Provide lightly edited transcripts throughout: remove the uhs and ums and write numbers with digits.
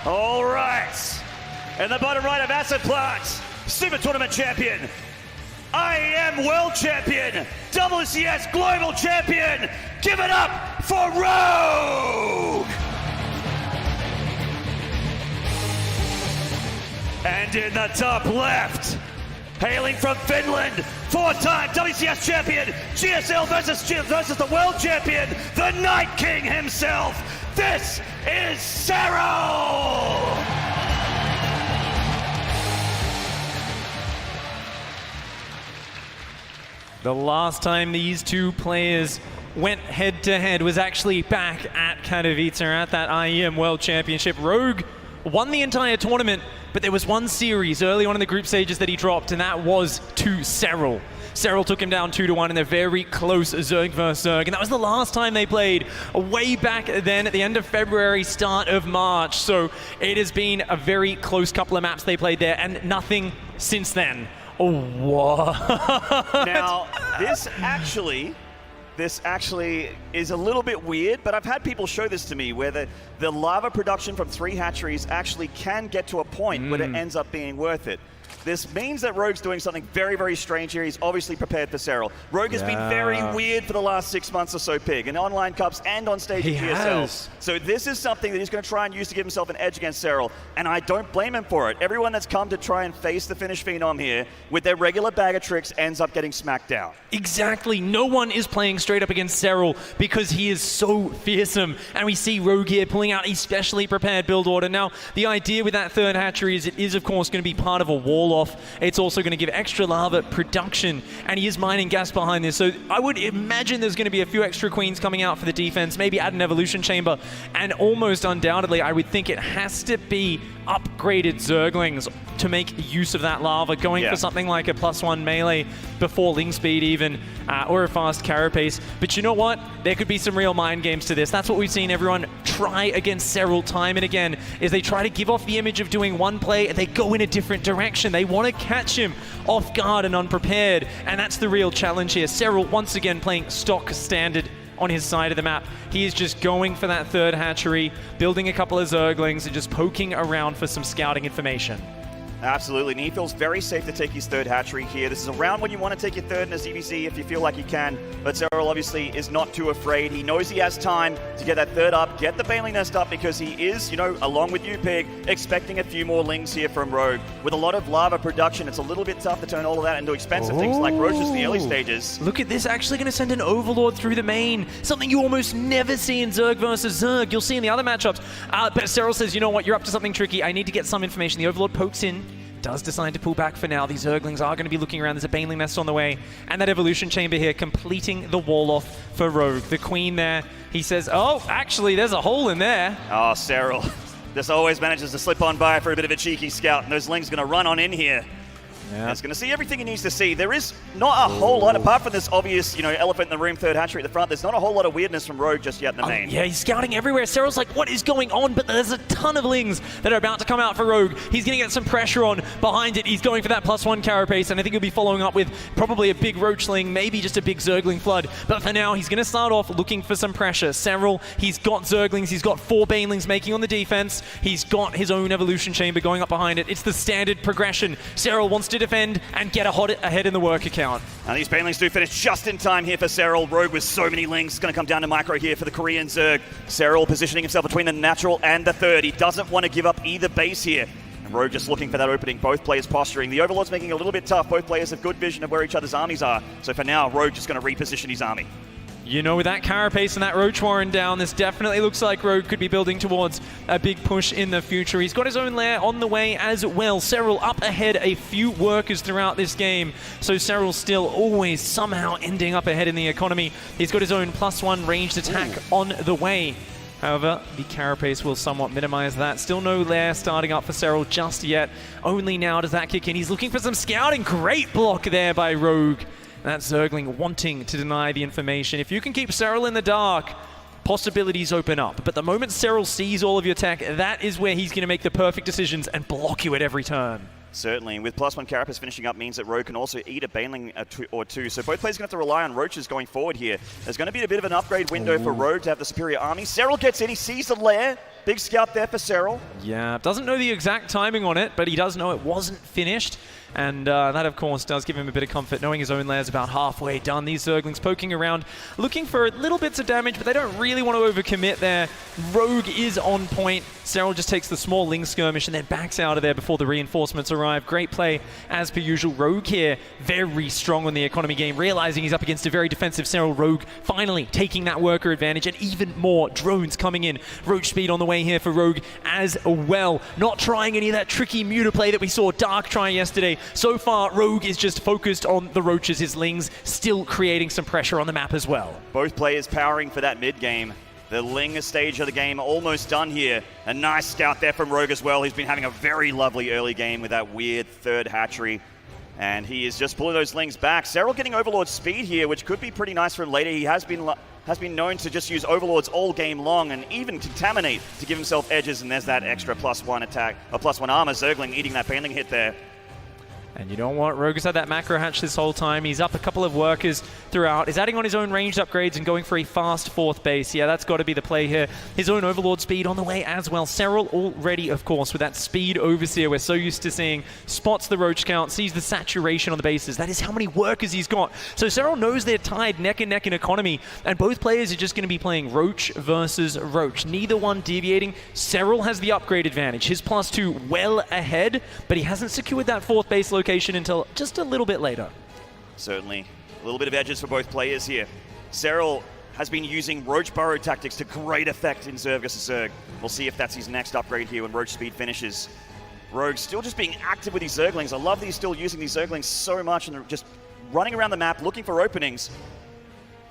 All right. In the bottom right of Asset Plant, Super Tournament champion, IEM World Champion, WCS Global Champion. Give it up for Rogue! And in the top left, hailing from Finland, four-time WCS champion, GSL versus the world champion, the Night King himself. This is Serral! The last time these two players went head-to-head was actually back at Katowice at that IEM World Championship. Rogue won the entire tournament, but there was one series early on in the group stages that he dropped, and that was to Serral. Serral took him down 2-1 in a very close Zerg vs Zerg, and that was the last time they played, way back then at the end of February, start of March. So it has been a very close couple of maps they played there, and nothing since then. Oh, what? Now, this actually is a little bit weird, but I've had people show this to me where the lava production from 3 hatcheries actually can get to a point where it ends up being worth it. This means that Rogue's doing something very, very strange here. He's obviously prepared for Serral. Rogue has been very weird for the last 6 months or so, Pig, in online cups and on stage at GSL. So this is something that he's going to try and use to give himself an edge against Serral, and I don't blame him for it. Everyone that's come to try and face the Finnish Phenom here with their regular bag of tricks ends up getting smacked down. Exactly. No one is playing straight up against Serral because he is so fearsome, and we see Rogue here pulling out a specially prepared build order. Now, the idea with that third hatchery is it is, of course, going to be part of a wall off. It's also going to give extra lava production, and he is mining gas behind this. So I would imagine there's going to be a few extra queens coming out for the defense, maybe add an evolution chamber, and almost undoubtedly, I would think it has to be upgraded Zerglings to make use of that lava, going for something like a +1 melee before Ling Speed even, or a fast Carapace. But you know what? There could be some real mind games to this. That's what we've seen everyone try against Serral time and again, is they try to give off the image of doing one play and they go in a different direction. They want to catch him off guard and unprepared, and that's the real challenge here. Serral once again playing stock standard on his side of the map. He is just going for that third hatchery, building a couple of Zerglings, and just poking around for some scouting information. Absolutely, and he feels very safe to take his third hatchery here. This is a round when you want to take your third in a ZVZ if you feel like you can, but Serral obviously is not too afraid. He knows he has time to get that third up, get the Baneling Nest up, because he is, you know, along with you, Pig, expecting a few more Lings here from Rogue. With a lot of lava production, it's a little bit tough to turn all of that into expensive things like Roaches in the early stages. Look at this, actually going to send an Overlord through the main, something you almost never see in Zerg versus Zerg. You'll see in the other matchups, but Serral says, you know what, you're up to something tricky. I need to get some information. The Overlord pokes in, does decide to pull back for now. These Zerglings are going to be looking around. There's a Baneling Nest on the way, and that Evolution Chamber here completing the wall off for Rogue. The Queen there, he says, oh, actually, there's a hole in there. Oh, Serral. This always manages to slip on by for a bit of a cheeky scout, and those Lings going to run on in here. He's going to see everything he needs to see. There is not a whole lot, apart from this obvious, you know, elephant in the room, third hatchery at the front, there's not a whole lot of weirdness from Rogue just yet in the main. Yeah, he's scouting everywhere. Serral's like, what is going on? But there's a ton of Lings that are about to come out for Rogue. He's going to get some pressure on behind it. He's going for that +1 Carapace, and I think he'll be following up with probably a big Roachling, maybe just a big Zergling Flood. But for now, he's going to start off looking for some pressure. Serral, he's got Zerglings, he's got 4 Banelings making on the defense. He's got his own Evolution Chamber going up behind it. It's the standard progression. Serral wants to defend and get ahead in the work account. Now these Banelings do finish just in time here for Serral. Rogue with so many Lings, going to come down to micro here for the Korean Zerg. Serral positioning himself between the natural and the third. He doesn't want to give up either base here. And Rogue just looking for that opening, both players posturing. The Overlord's making it a little bit tough. Both players have good vision of where each other's armies are. So for now, Rogue just going to reposition his army. You know, with that Carapace and that Roach Warren down, this definitely looks like Rogue could be building towards a big push in the future. He's got his own lair on the way as well. Serral up ahead a few workers throughout this game, so Serral still always somehow ending up ahead in the economy. He's got his own +1 ranged attack on the way. However, the Carapace will somewhat minimize that. Still no lair starting up for Serral just yet. Only now does that kick in. He's looking for some scouting. Great block there by Rogue. That Zergling wanting to deny the information. If you can keep Serral in the dark, possibilities open up. But the moment Serral sees all of your tech, that is where he's going to make the perfect decisions and block you at every turn. Certainly, with +1 Carapace finishing up means that Rogue can also eat a Baneling or two. So both players are going to have to rely on Roaches going forward here. There's going to be a bit of an upgrade window for Rogue to have the superior army. Serral gets in, he sees the lair. Big scout there for Serral. Yeah, doesn't know the exact timing on it, but he does know it wasn't finished. And that, of course, does give him a bit of comfort, knowing his own lair's about halfway done. These Zerglings poking around, looking for little bits of damage, but they don't really want to overcommit there. Rogue is on point. Serral just takes the small Ling skirmish and then backs out of there before the reinforcements arrive. Great play, as per usual. Rogue here, very strong on the economy game, realizing he's up against a very defensive Serral. Rogue finally taking that worker advantage, and even more drones coming in. Roach speed on the way here for Rogue as well. Not trying any of that tricky muta play that we saw Dark try yesterday. So far, Rogue is just focused on the Roaches. His Lings still creating some pressure on the map as well. Both players powering for that mid game. The Ling stage of the game almost done here. A nice scout there from Rogue as well. He's been having a very lovely early game with that weird third hatchery. And he is just pulling those Lings back. Serral getting Overlord speed here, which could be pretty nice for him later. He has been known to just use Overlords all game long and even contaminate to give himself edges, and there's that extra +1 attack, or +1 armor. Zergling eating that Baneling hit there. And you don't want Rogue has had that macro hatch this whole time. He's up a couple of workers throughout. He's adding on his own ranged upgrades and going for a fast fourth base. Yeah, that's got to be the play here. His own Overlord speed on the way as well. Serral already, of course, with that speed Overseer we're so used to seeing. Spots the Roach count, sees the saturation on the bases. That is how many workers he's got. So Serral knows they're tied neck and neck in economy, and both players are just going to be playing Roach versus Roach. Neither one deviating. Serral has the upgrade advantage. His +2 well ahead, but he hasn't secured that fourth base location until just a little bit later. Certainly. A little bit of edges for both players here. Serral has been using Roach burrow tactics to great effect in Zerg vs Zerg. We'll see if that's his next upgrade here when Roach speed finishes. Rogue still just being active with these Zerglings. I love that he's still using these Zerglings so much and just running around the map looking for openings.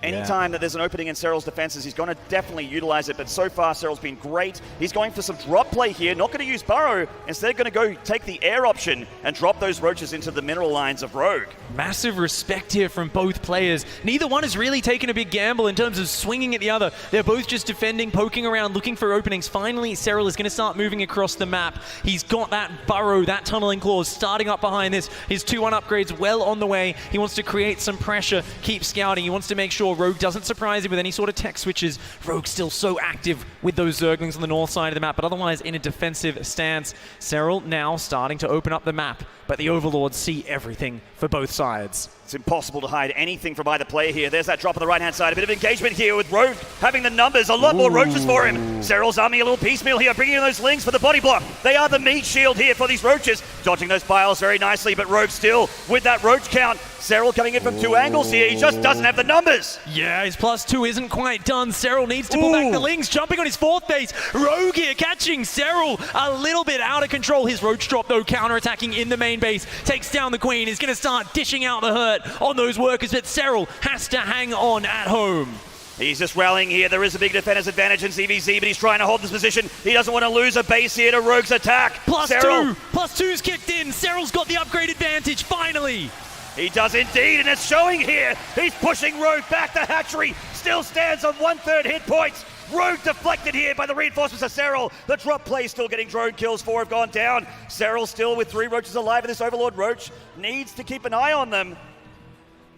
Anytime that there's an opening in Serral's defenses, he's going to definitely utilize it, but so far Serral's been great. He's going for some drop play here, not going to use Burrow, instead going to go take the air option and drop those Roaches into the mineral lines of Rogue. Massive respect here from both players. Neither one has really taken a big gamble in terms of swinging at the other. They're both just defending, poking around, looking for openings. Finally, Serral is going to start moving across the map. He's got that Burrow, that tunneling clause starting up behind this. His 2-1 upgrades well on the way. He wants to create some pressure, keep scouting. He wants to make sure Rogue doesn't surprise him with any sort of tech switches. Rogue's still so active with those Zerglings on the north side of the map, but otherwise in a defensive stance. Serral now starting to open up the map, but the Overlords see everything for both sides. It's impossible to hide anything from either player here. There's that drop on the right-hand side. A bit of engagement here with Rogue having the numbers. A lot more Roaches for him. Serral's army a little piecemeal here, bringing in those Lings for the body block. They are the meat shield here for these Roaches. Dodging those piles very nicely, but Rogue still with that Roach count. Serral coming in from 2 angles here. He just doesn't have the numbers. Yeah, his +2 isn't quite done. Serral needs to pull back the Lings, jumping on his fourth base. Rogue here catching Serral a little bit out of control. His Roach drop, though, counter-attacking in the main base. Takes down the Queen. Is going to start dishing out the hurt on those workers, but Serral has to hang on at home. He's just rallying here. There is a big defender's advantage in CVZ, but he's trying to hold this position. He doesn't want to lose a base here to Rogue's attack. +2's kicked in. Serral's got the upgrade advantage, finally. He does indeed, and it's showing here. He's pushing Rogue back. The hatchery still stands on 1/3 hit points. Rogue deflected here by the reinforcements of Serral. The drop play still getting drone kills. 4 have gone down. Serral still with 3 Roaches alive, and this Overlord Roach needs to keep an eye on them.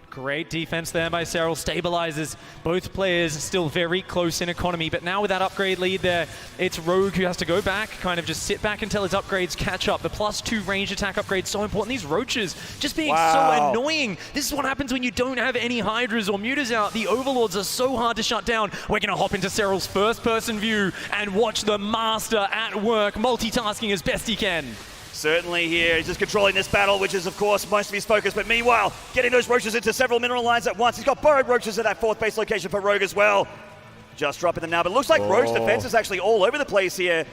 Great defense there by Serral, stabilizes both players, still very close in economy, but now with that upgrade lead there, it's Rogue who has to go back, kind of just sit back until his upgrades catch up. The +2 range attack upgrade so important. These Roaches just being so annoying. This is what happens when you don't have any Hydras or Mutas out. The Overlords are so hard to shut down. We're going to hop into Serral's first-person view and watch the Master at work, multitasking as best he can. Certainly here, he's just controlling this battle, which is, of course, most of his focus. But meanwhile, getting those Roaches into several mineral lines at once. He's got burrowed Roaches at that 4th base location for Rogue as well. Just dropping them now, but it looks like Rogue's defense is actually all over the place here.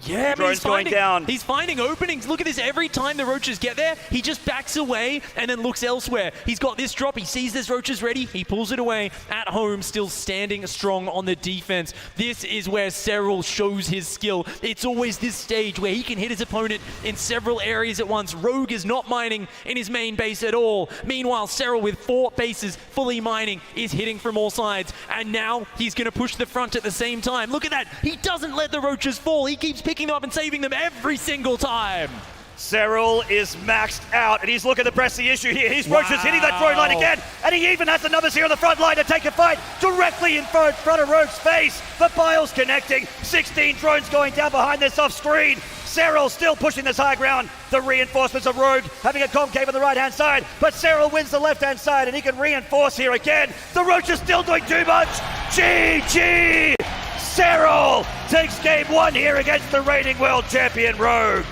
Yeah, but he's finding openings. Look at this. Every time the Roaches get there, he just backs away and then looks elsewhere. He's got this drop. He sees this Roaches ready. He pulls it away. At home, still standing strong on the defense. This is where Serral shows his skill. It's always this stage where he can hit his opponent in several areas at once. Rogue is not mining in his main base at all. Meanwhile, Serral with 4 bases fully mining is hitting from all sides. And now he's going to push the front at the same time. Look at that. He doesn't let the Roaches fall. He keeps picking them up and saving them every single time. Serral is maxed out, and he's looking to press the issue here. Roach is hitting that throwing line again, and he even has the numbers here on the front line to take a fight directly in front of Rogue's face. The Biles connecting, 16 drones going down behind this off screen. Serral still pushing this high ground. The reinforcements of Rogue having a concave on the right-hand side, but Serral wins the left-hand side, and he can reinforce here again. The Roach is still doing too much. GG! Serral takes game 1 here against the reigning world champion Rogue.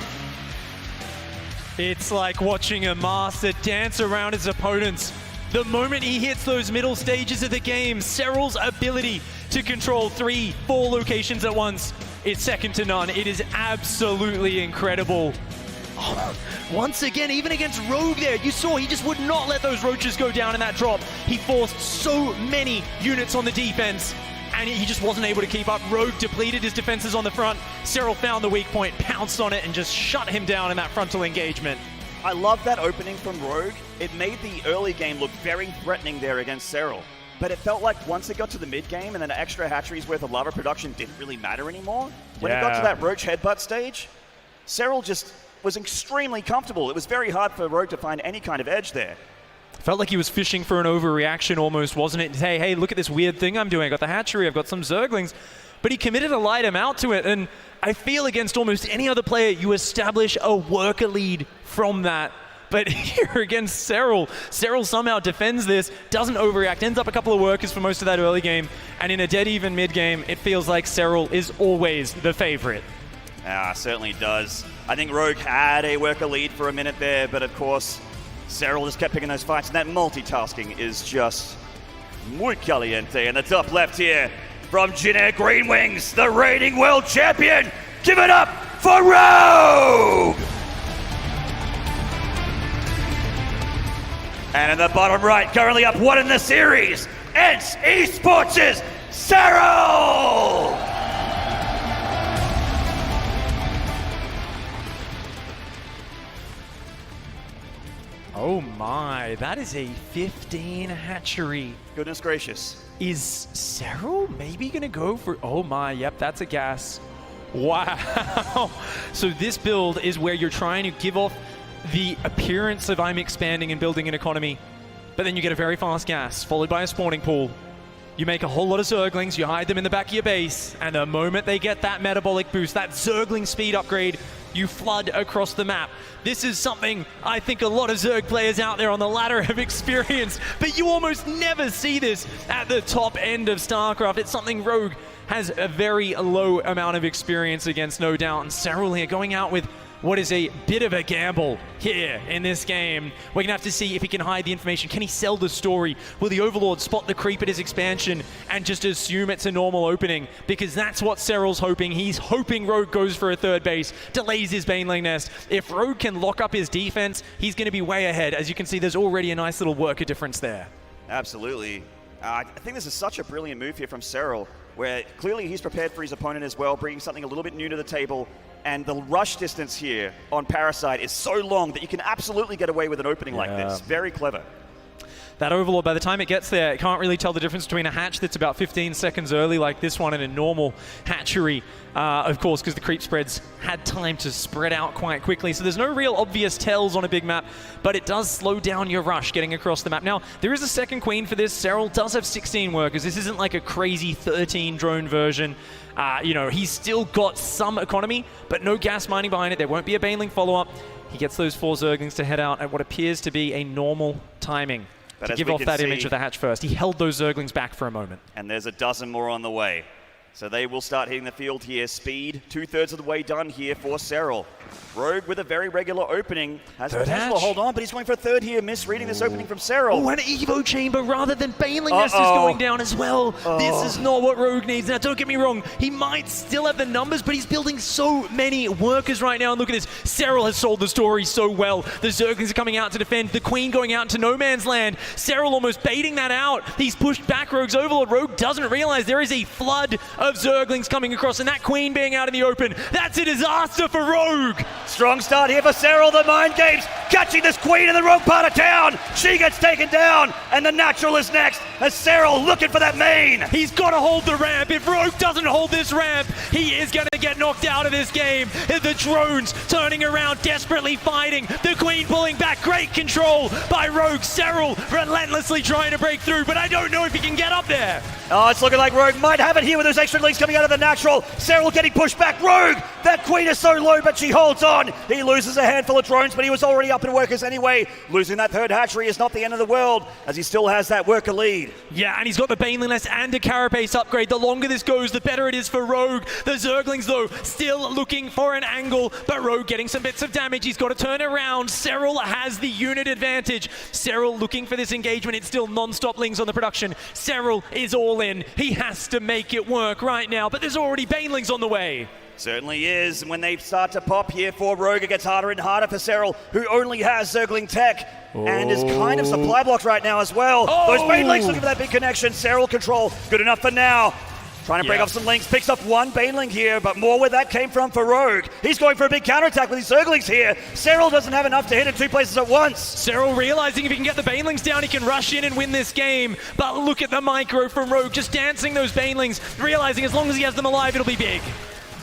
It's like watching a master dance around his opponents. The moment he hits those middle stages of the game, Serral's ability to control 3-4 locations at once is second to none. It is absolutely incredible. Oh, once again, even against Rogue there, you saw he just would not let those roaches go down in that drop. He forced so many units on the defense, and he just wasn't able to keep up. Rogue depleted his defenses on the front. Serral found the weak point, pounced on it, and just shut him down in that frontal engagement. I love that opening from Rogue. It made the early game look very threatening there against Serral. But it felt like once it got to the mid-game and then an extra hatchery's worth of lava production didn't really matter anymore. When it got to that Roach headbutt stage, Serral just was extremely comfortable. It was very hard for Rogue to find any kind of edge there. Felt like he was fishing for an overreaction almost, wasn't it? Hey, look at this weird thing I'm doing. I got the hatchery, I've got some Zerglings. But he committed a light amount to it, and I feel against almost any other player, you establish a worker lead from that. But here against Serral somehow defends this, doesn't overreact, ends up a couple of workers for most of that early game, and in a dead even mid-game, it feels like Serral is always the favorite. Certainly does. I think Rogue had a worker lead for a minute there, but of course, Serral just kept picking those fights, and that multitasking is just muy caliente. In the top left here, from Jin Green Wings, the reigning world champion. Give it up for Rogue! And in the bottom right, currently up 1 in the series, ENCE Esports' Serral! Oh my, that is a 15 hatchery. Goodness gracious. Is Serral maybe gonna go for, oh my, yep, that's a gas. Wow. So this build is where you're trying to give off the appearance of I'm expanding and building an economy, but then you get a very fast gas, followed by a spawning pool. You make a whole lot of Zerglings, you hide them in the back of your base, and the moment they get that metabolic boost, that Zergling speed upgrade, you flood across the map. This is something I think a lot of Zerg players out there on the ladder have experienced, but you almost never see this at the top end of Starcraft. It's something Rogue has a very low amount of experience against, no doubt, and Serral here going out with what is a bit of a gamble here in this game. We're gonna have to see if he can hide the information. Can he sell the story? Will the Overlord spot the creep at his expansion and just assume it's a normal opening? Because that's what Serral's hoping. He's hoping Rogue goes for a third base, delays his Baneling nest. If Rogue can lock up his defense, he's gonna be way ahead. As you can see, there's already a nice little worker difference there. Absolutely. I think this is such a brilliant move here from Serral, where clearly he's prepared for his opponent as well, bringing something a little bit new to the table. And the rush distance here on Parasite is so long that you can absolutely get away with an opening like this. Very clever. That Overlord, by the time it gets there, it can't really tell the difference between a hatch that's about 15 seconds early like this one and a normal hatchery, of course, because the creep spreads had time to spread out quite quickly. So there's no real obvious tells on a big map, but it does slow down your rush getting across the map. Now, there is a second queen for this. Serral does have 16 workers. This isn't like a crazy 13 drone version. You know, he's still got some economy, but no gas mining behind it. There won't be a Baneling follow-up. He gets those 4 Zerglings to head out at what appears to be a normal timing. But to give off that image of the hatch first. He held those Zerglings back for a moment. And there's a dozen more on the way. So they will start hitting the field here. Speed, 2/3 of the way done here for Serral. Rogue with a very regular opening. Has potential to hold on, but he's going for a third here. Misreading this opening from Serral. Oh, an Evo chamber rather than Baneling nest is going down as well. This is not what Rogue needs. Now, don't get me wrong. He might still have the numbers, but he's building so many workers right now. And look at this. Serral has sold the story so well. The Zerglings are coming out to defend. The Queen going out into no man's land. Serral almost baiting that out. He's pushed back Rogue's Overlord. Rogue doesn't realize there is a flood of of Zerglings coming across, and that Queen being out in the open. That's a disaster for Rogue. Strong start here for Serral. The mind games catching this Queen in the wrong part of town. She gets taken down, and the natural is next as Serral looking for that main. He's got to hold the ramp. If Rogue doesn't hold this ramp, he is going to get knocked out of this game. The drones turning around, desperately fighting. The Queen pulling back. Great control by Rogue. Serral relentlessly trying to break through, but I don't know if he can get up there. Oh, it's looking like Rogue might have it here with those extra links coming out of the natural. Serral getting pushed back. Rogue, that Queen is so low, but she holds on. He loses a handful of drones, but he was already up in workers anyway. Losing that third hatchery is not the end of the world, as he still has that worker lead. Yeah, and he's got the Baneling Nest and a Carapace upgrade. The longer this goes, the better it is for Rogue. The Zerglings, though, still looking for an angle, but Rogue getting some bits of damage. He's got to turn around. Serral has the unit advantage. Serral looking for this engagement. It's still non-stop lings on the production. Serral is all in. He has to make it work right now, but there's already Banelings on the way. Certainly is. When they start to pop here for Rogue, it gets harder and harder for Serral, who only has Zergling tech and is kind of supply blocked right now as well. Those Banelings looking for that big connection. Serral control, good enough for now. Trying to break off some links, picks up one Baneling here, but more where that came from for Rogue. He's going for a big counterattack with his Zerglings here. Serral doesn't have enough to hit in two places at once. Serral realizing if he can get the Banelings down, he can rush in and win this game. But look at the micro from Rogue, just dancing those Banelings, realizing as long as he has them alive, it'll be big.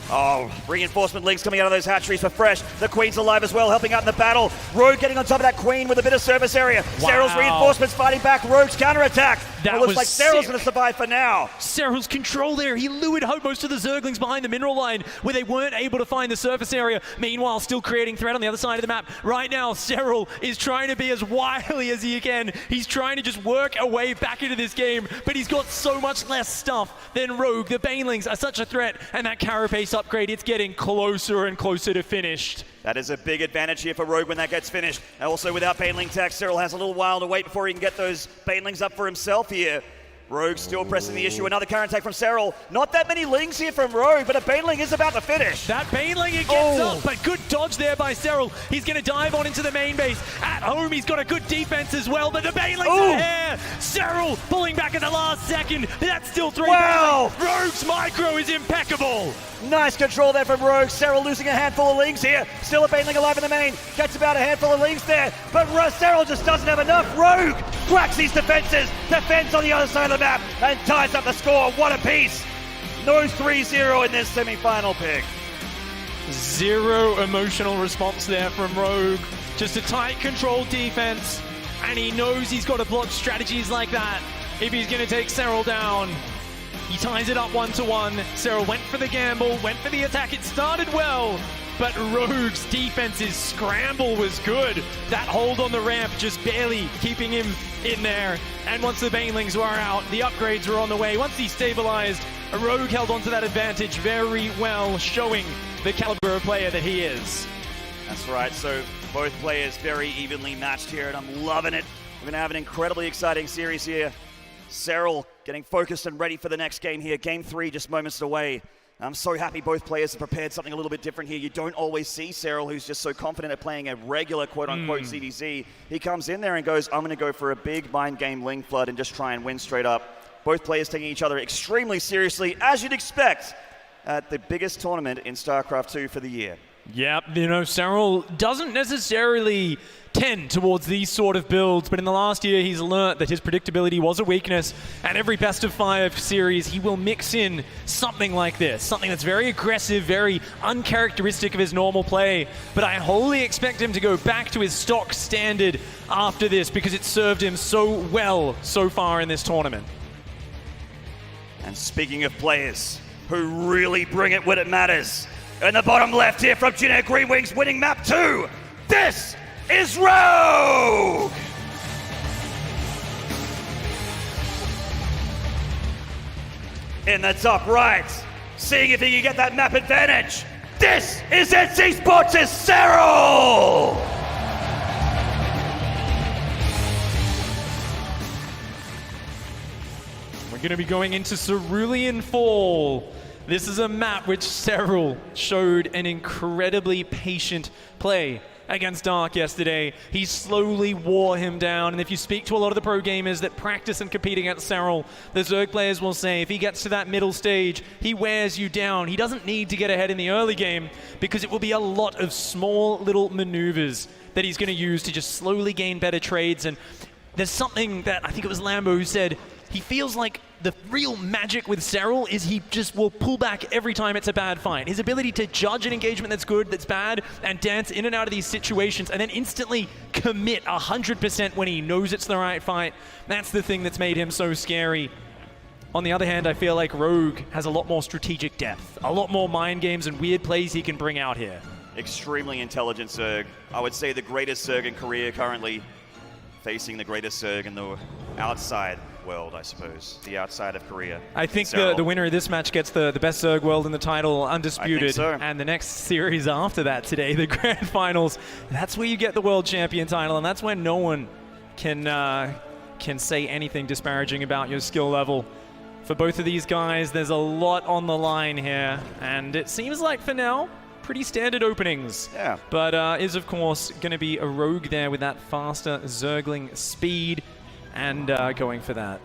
Oh, reinforcement links coming out of those hatcheries for Fresh. The Queen's alive as well, helping out in the battle. Rogue getting on top of that Queen with a bit of service area. Wow. Serral's reinforcements fighting back Rogue's counterattack. That it looks was like Serral's sick. going to survive for now. Serral's control there. He lured most of the Zerglings behind the mineral line where they weren't able to find the surface area. Meanwhile, still creating threat on the other side of the map. Right now, Serral is trying to be as wily as he can. He's trying to just work a way back into this game, but he's got so much less stuff than Rogue. The Banelings are such a threat, and that Carapace upgrade, it's getting closer and closer to finished. That is a big advantage here for Rogue when that gets finished. And also without Baneling tech, Serral has a little while to wait before he can get those Banelings up for himself here. Rogue still pressing the issue. Another counterattack from Serral. Not that many lings here from Rogue, but a Baneling is about to finish. That Baneling, it gets up, but good dodge there by Serral. He's going to dive on into the main base. At home, he's got a good defense as well, but the Baneling's are here. Serral pulling back at the last second. That's still three. Wow. Rogue's micro is impeccable. Nice control there from Rogue. Serral losing a handful of lings here. Still a Baneling alive in the main. Gets about a handful of lings there. But Serral just doesn't have enough. Rogue cracks these defenses. Defends on the other side of the map and ties up the score. What a piece. No 3-0 in this semi-final pick. Zero emotional response there from Rogue. Just a tight controlled defense. And he knows he's got to block strategies like that if he's going to take Serral down. He ties it up 1-1. Serral went for the gamble, went for the attack. It started well, but Rogue's defense's scramble was good. That hold on the ramp just barely keeping him in there. And once the Banelings were out, the upgrades were on the way. Once he stabilized, Rogue held onto that advantage very well, showing the caliber of player that he is. That's right, so both players very evenly matched here, and I'm loving it. We're going to have an incredibly exciting series here. Serral getting focused and ready for the next game here. Game 3 just moments away. I'm so happy both players have prepared something a little bit different here. You don't always see Serral, who's just so confident at playing a regular quote-unquote CDZ. He comes in there and goes, I'm going to go for a big mind game Ling Flood and just try and win straight up. Both players taking each other extremely seriously, as you'd expect, at the biggest tournament in StarCraft 2 for the year. Yep, Serral doesn't necessarily tend towards these sort of builds, but in the last year he's learnt that his predictability was a weakness, and every best of 5 series he will mix in something like this, something that's very aggressive, very uncharacteristic of his normal play, but I wholly expect him to go back to his stock standard after this because it served him so well so far in this tournament. And speaking of players who really bring it when it matters, in the bottom left here from Jin Air Green Wings winning map 2, this is Rogue! In the top right, seeing if he can get that map advantage, this is NC Sports' Serral! We're going to be going into Cerulean Fall. This is a map which Serral showed an incredibly patient play. against Dark yesterday. He slowly wore him down, and if you speak to a lot of the pro gamers that practice and compete against Serral, the Zerg players will say if he gets to that middle stage, he wears you down. He doesn't need to get ahead in the early game because it will be a lot of small little maneuvers that he's going to use to just slowly gain better trades. And there's something that I think it was Lambo who said, he feels like the real magic with Serral is he just will pull back every time it's a bad fight. His ability to judge an engagement that's good, that's bad, and dance in and out of these situations, and then instantly commit 100% when he knows it's the right fight. That's the thing that's made him so scary. On the other hand, I feel like Rogue has a lot more strategic depth, a lot more mind games and weird plays he can bring out here. Extremely intelligent Zerg. I would say the greatest Zerg in Korea currently, facing the greatest Zerg in the outside world, I suppose. The outside of Korea. I think the winner of this match gets the best Zerg world in the title, undisputed. I think so. And the next series after that today, the Grand Finals, that's where you get the World Champion title, and that's when no one can say anything disparaging about your skill level. For both of these guys, there's a lot on the line here, and it seems like for now, pretty standard openings. Yeah. But is, of course, going to be a Rogue there with that faster Zergling speed and going for that.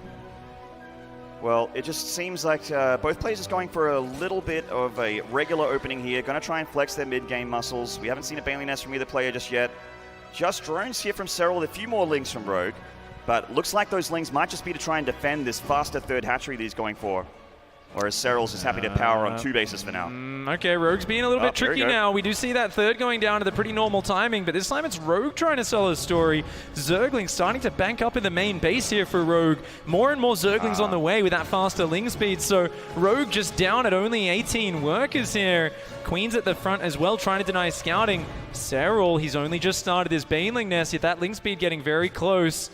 Well, it just seems like both players are going for a little bit of a regular opening here. Going to try and flex their mid-game muscles. We haven't seen a Bailey Nest from either player just yet. Just drones here from Serral with a few more links from Rogue. But looks like those links might just be to try and defend this faster third hatchery that he's going for. Whereas Serral's is happy to power on 2 bases for now. Okay, Rogue's being a little bit tricky now. We do see that third going down to the pretty normal timing, but this time it's Rogue trying to sell his story. Zergling starting to bank up in the main base here for Rogue. More and more Zerglings on the way with that faster ling speed, so Rogue just down at only 18 workers here. Queen's at the front as well, trying to deny scouting. Serral, he's only just started his Baneling nest, yet that ling speed getting very close.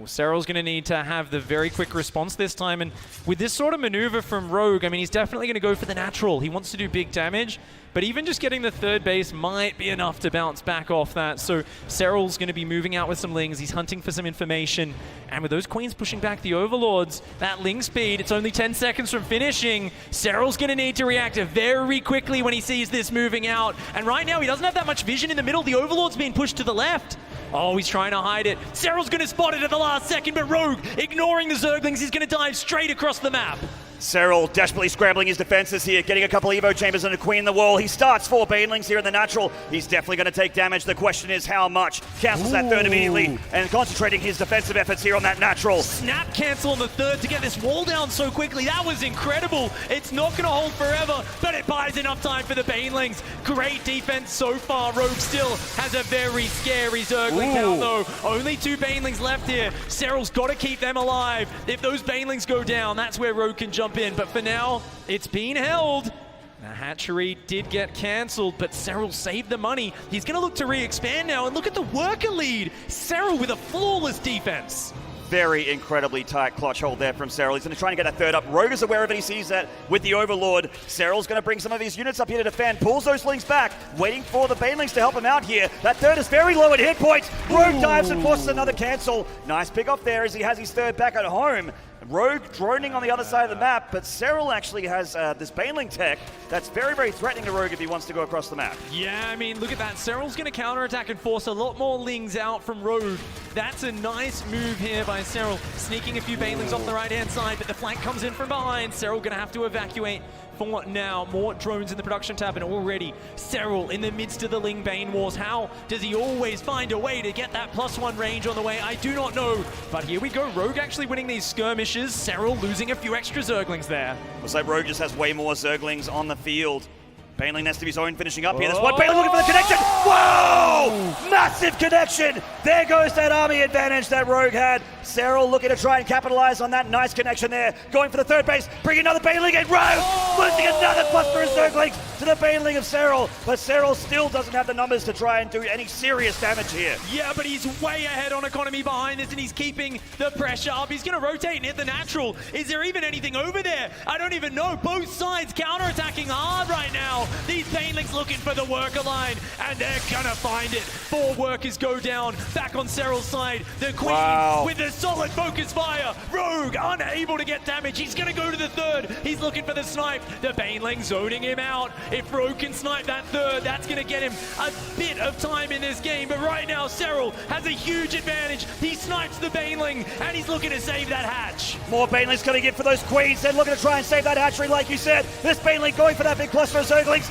Serral's going to need to have the very quick response this time, and with this sort of maneuver from Rogue, I mean, he's definitely going to go for the natural. He wants to do big damage, but even just getting the third base might be enough to bounce back off that. So Serral's going to be moving out with some lings. He's hunting for some information, and with those queens pushing back the overlords, that ling speed, it's only 10 seconds from finishing. Serral's going to need to react very quickly when he sees this moving out, and right now he doesn't have that much vision in the middle. The overlord's being pushed to the left. Oh, he's trying to hide it. Serral's going to spot it at the last second, but Rogue, ignoring the Zerglings, he's going to dive straight across the map. Serral desperately scrambling his defenses here, getting a couple Evo Chambers and a Queen in the wall. He starts 4 Banelings here in the natural. He's definitely going to take damage. The question is how much. Cancels that third immediately and concentrating his defensive efforts here on that natural. Snap cancel on the third to get this wall down so quickly. That was incredible. It's not going to hold forever, but it buys enough time for the Banelings. Great defense so far. Rogue still has a very scary Zergling count though. Only 2 Banelings left here. Serral's got to keep them alive. If those Banelings go down, that's where Rogue can jump in, but for now, it's being held. The hatchery did get cancelled, but Serral saved the money. He's going to look to re-expand now, and look at the worker lead. Serral with a flawless defense. Very incredibly tight clutch hold there from Serral. He's going to try and get that third up. Rogue is aware of it. He sees that with the Overlord. Serral's going to bring some of his units up here to defend. Pulls those slings back, waiting for the Banelings to help him out here. That third is very low at hit points. Rogue dives and forces another cancel. Nice pick off there as he has his third back at home. Rogue droning on the other side of the map, but Serral actually has this Baneling tech that's very threatening to Rogue if he wants to go across the map. Yeah, I mean, look at that. Serral's going to counterattack and force a lot more lings out from Rogue. That's a nice move here by Serral, sneaking a few Banelings off the right-hand side, but the flank comes in from behind. Serral going to have to evacuate for now. More drones in the production tab, and already Serral in the midst of the Ling Bane Wars. How does he always find a way to get that +1 range on the way? I do not know, but here we go. Rogue actually winning these skirmishes. Serral losing a few extra Zerglings there. Looks like Rogue just has way more Zerglings on the field. Baneling nest of his own finishing up here. There's one Baneling looking for the connection. Whoa! Massive connection. There goes that army advantage that Rogue had. Serral looking to try and capitalize on that nice connection there. Going for the third base, bringing another Baneling in. Rogue losing another cluster of Zerglings to the Baneling of Serral. But Serral still doesn't have the numbers to try and do any serious damage here. Yeah, but he's way ahead on economy behind this, and he's keeping the pressure up. He's going to rotate and hit the natural. Is there even anything over there? I don't even know. Both sides counterattacking hard right now. These Banelings looking for the worker line, and they're gonna find it. 4 workers go down, back on Serral's side. The Queen with the solid focus fire. Rogue unable to get damage. He's gonna go to the third. He's looking for the snipe. The Baneling zoning him out. If Rogue can snipe that third, that's going to get him a bit of time in this game. But right now, Serral has a huge advantage. He snipes the Baneling, and he's looking to save that hatch. More Banelings coming in for those Queens. They're looking to try and save that hatchery, like you said. This Baneling going for that big cluster of Zerglings.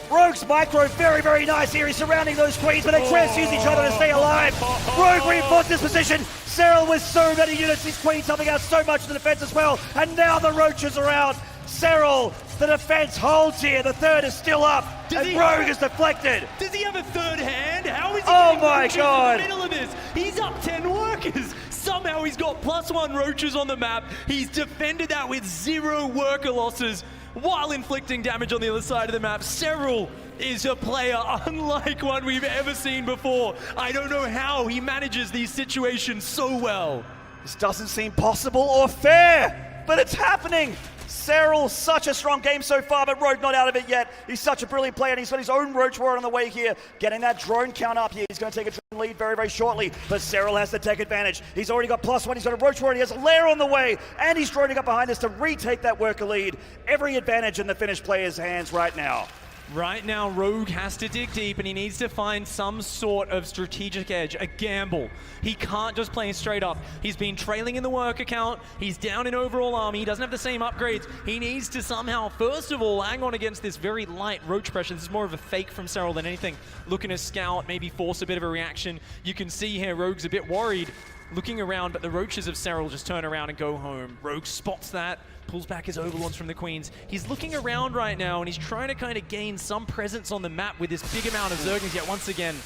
Rogue's micro, very, very nice here. He's surrounding those Queens, but they transfuse each other to stay alive. Rogue reinforced this position. Serral with so many units. These Queens helping out so much in the defense as well. And now the Roaches are out. Serral, the defense holds here. The third is still up, and Rogue is deflected. Does he have a third hand? How is he Oh my God. in the middle of this? He's up 10 workers. Somehow he's got +1 Roaches on the map. He's defended that with 0 worker losses while inflicting damage on the other side of the map. Serral is a player unlike one we've ever seen before. I don't know how he manages these situations so well. This doesn't seem possible or fair, but it's happening. Serral, such a strong game so far, but Rogue not out of it yet. He's such a brilliant player, and he's got his own Roach Warrior on the way here, getting that drone count up here. He's going to take a drone lead very, very shortly, but Serral has to take advantage. He's already got +1, he's got a Roach Warrior, he has a Lair on the way, and he's droning up behind us to retake that worker lead. Every advantage in the Finnish player's hands right now. Right now, Rogue has to dig deep, and he needs to find some sort of strategic edge, a gamble. He can't just play straight up. He's been trailing in the worker count. He's down in overall army. He doesn't have the same upgrades. He needs to somehow, first of all, hang on against this very light Roach pressure. This is more of a fake from Serral than anything. Looking to scout, maybe force a bit of a reaction. You can see here, Rogue's a bit worried, looking around, but the Roaches of Serral just turn around and go home. Rogue spots that, pulls back his Overlords from the Queens. He's looking around right now, and he's trying to kind of gain some presence on the map with this big amount of Zerglings, yet once again,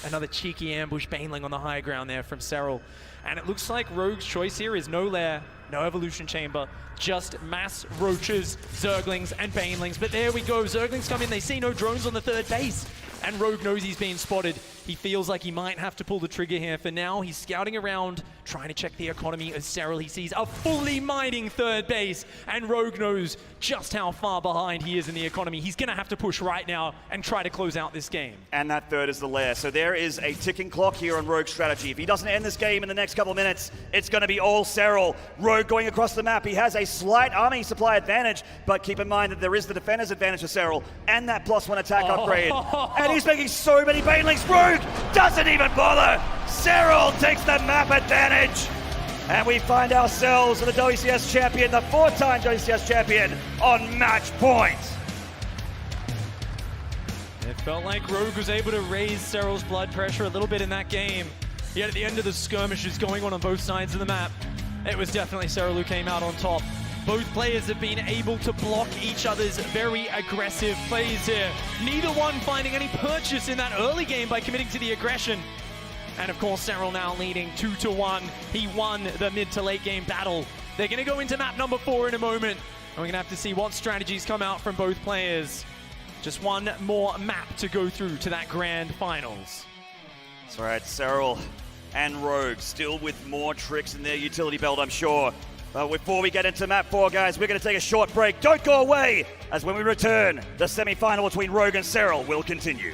another cheeky ambush Baneling on the high ground there from Serral. And it looks like Rogue's choice here is no Lair, no Evolution Chamber, just mass Roaches, Zerglings, and Banelings. But there we go, Zerglings come in, they see no drones on the third base, and Rogue knows he's being spotted. He feels like he might have to pull the trigger here. For now, he's scouting around, trying to check the economy of Serral. He sees a fully mining third base, and Rogue knows just how far behind he is in the economy. He's gonna have to push right now and try to close out this game. And that third is the Lair. So there is a ticking clock here on Rogue's strategy. If he doesn't end this game in the next couple of minutes, it's gonna be all Serral. Rogue going across the map. He has a slight army supply advantage, but keep in mind that there is the defender's advantage for Serral, and that +1 attack upgrade. And he's making so many Banelings. Rogue doesn't even bother. Serral takes the map advantage. And we find ourselves with the WCS champion, the 4-time WCS champion, on match point. It felt like Rogue was able to raise Serral's blood pressure a little bit in that game. Yet at the end of the skirmishes going on both sides of the map, it was definitely Serral who came out on top. Both players have been able to block each other's very aggressive plays here. Neither one finding any purchase in that early game by committing to the aggression. And of course, Serral now leading 2-1. He won the mid to late game battle. They're gonna go into map number 4 in a moment. And we're gonna have to see what strategies come out from both players. Just one more map to go through to that grand finals. That's right, Serral and Rogue still with more tricks in their utility belt, I'm sure. But before we get into map 4, guys, we're going to take a short break. Don't go away, as when we return, the semi-final between Rogue and Serral will continue.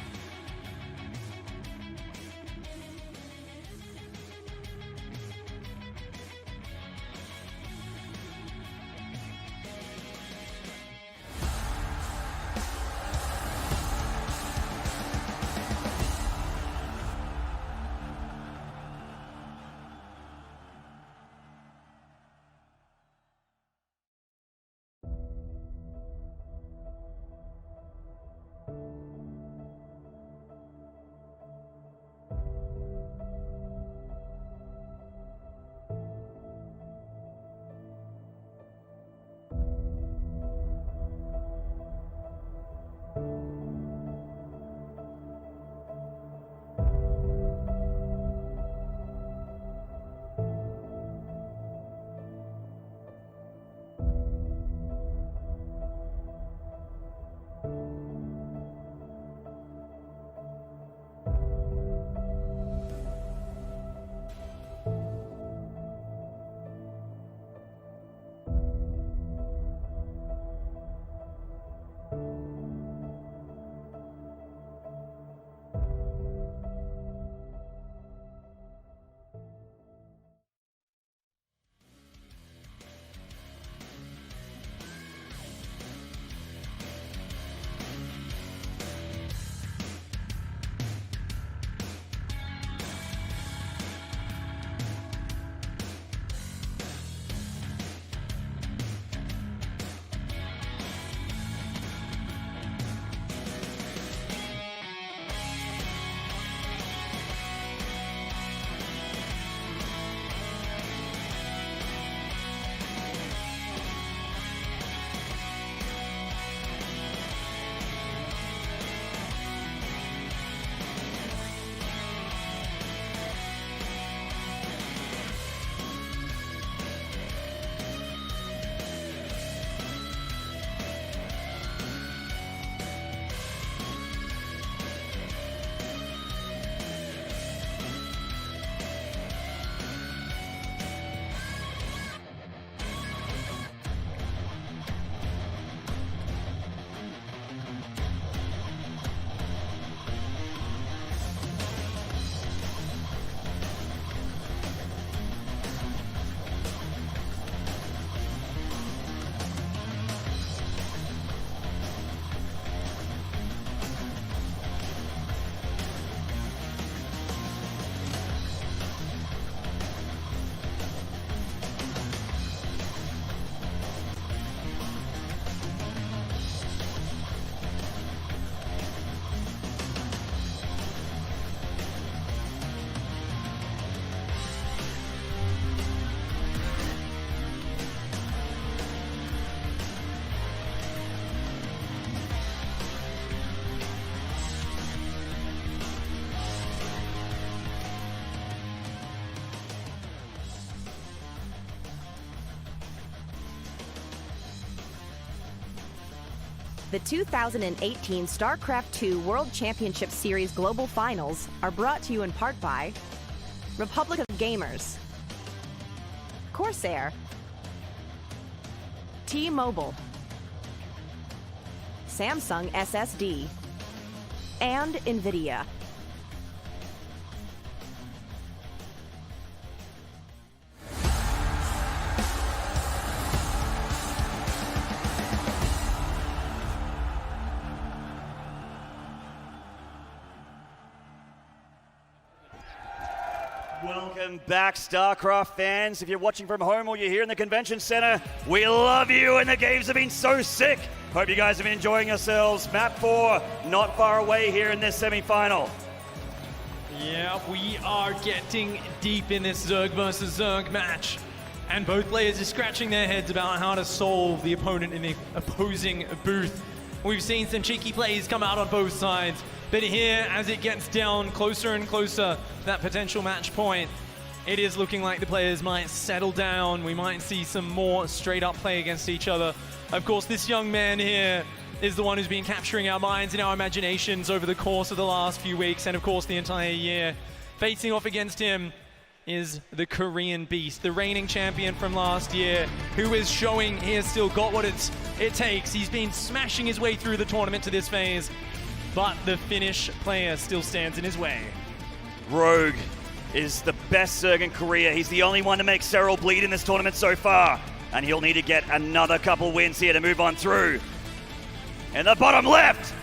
The 2018 Starcraft 2 World Championship Series Global Finals are brought to you in part by Republic of Gamers, Corsair, T-Mobile, Samsung SSD, and NVIDIA. Welcome back, Starcraft fans. If you're watching from home or you're here in the convention center, we love you, and the games have been so sick. Hope you guys have been enjoying yourselves. Map 4, not far away here in this semi-final. Yeah, we are getting deep in this Zerg versus Zerg match. And both players are scratching their heads about how to solve the opponent in the opposing booth. We've seen some cheeky plays come out on both sides. But here, as it gets down closer and closer to that potential match point, it is looking like the players might settle down. We might see some more straight-up play against each other. Of course, this young man here is the one who's been capturing our minds and our imaginations over the course of the last few weeks and, of course, the entire year. Facing off against him is the Korean Beast, the reigning champion from last year, who is showing he has still got what it takes. He's been smashing his way through the tournament to this phase, but the Finnish player still stands in his way. Rogue is the best Zerg in Korea. He's the only one to make Serral bleed in this tournament so far, and he'll need to get another couple wins here to move on through. In the bottom left,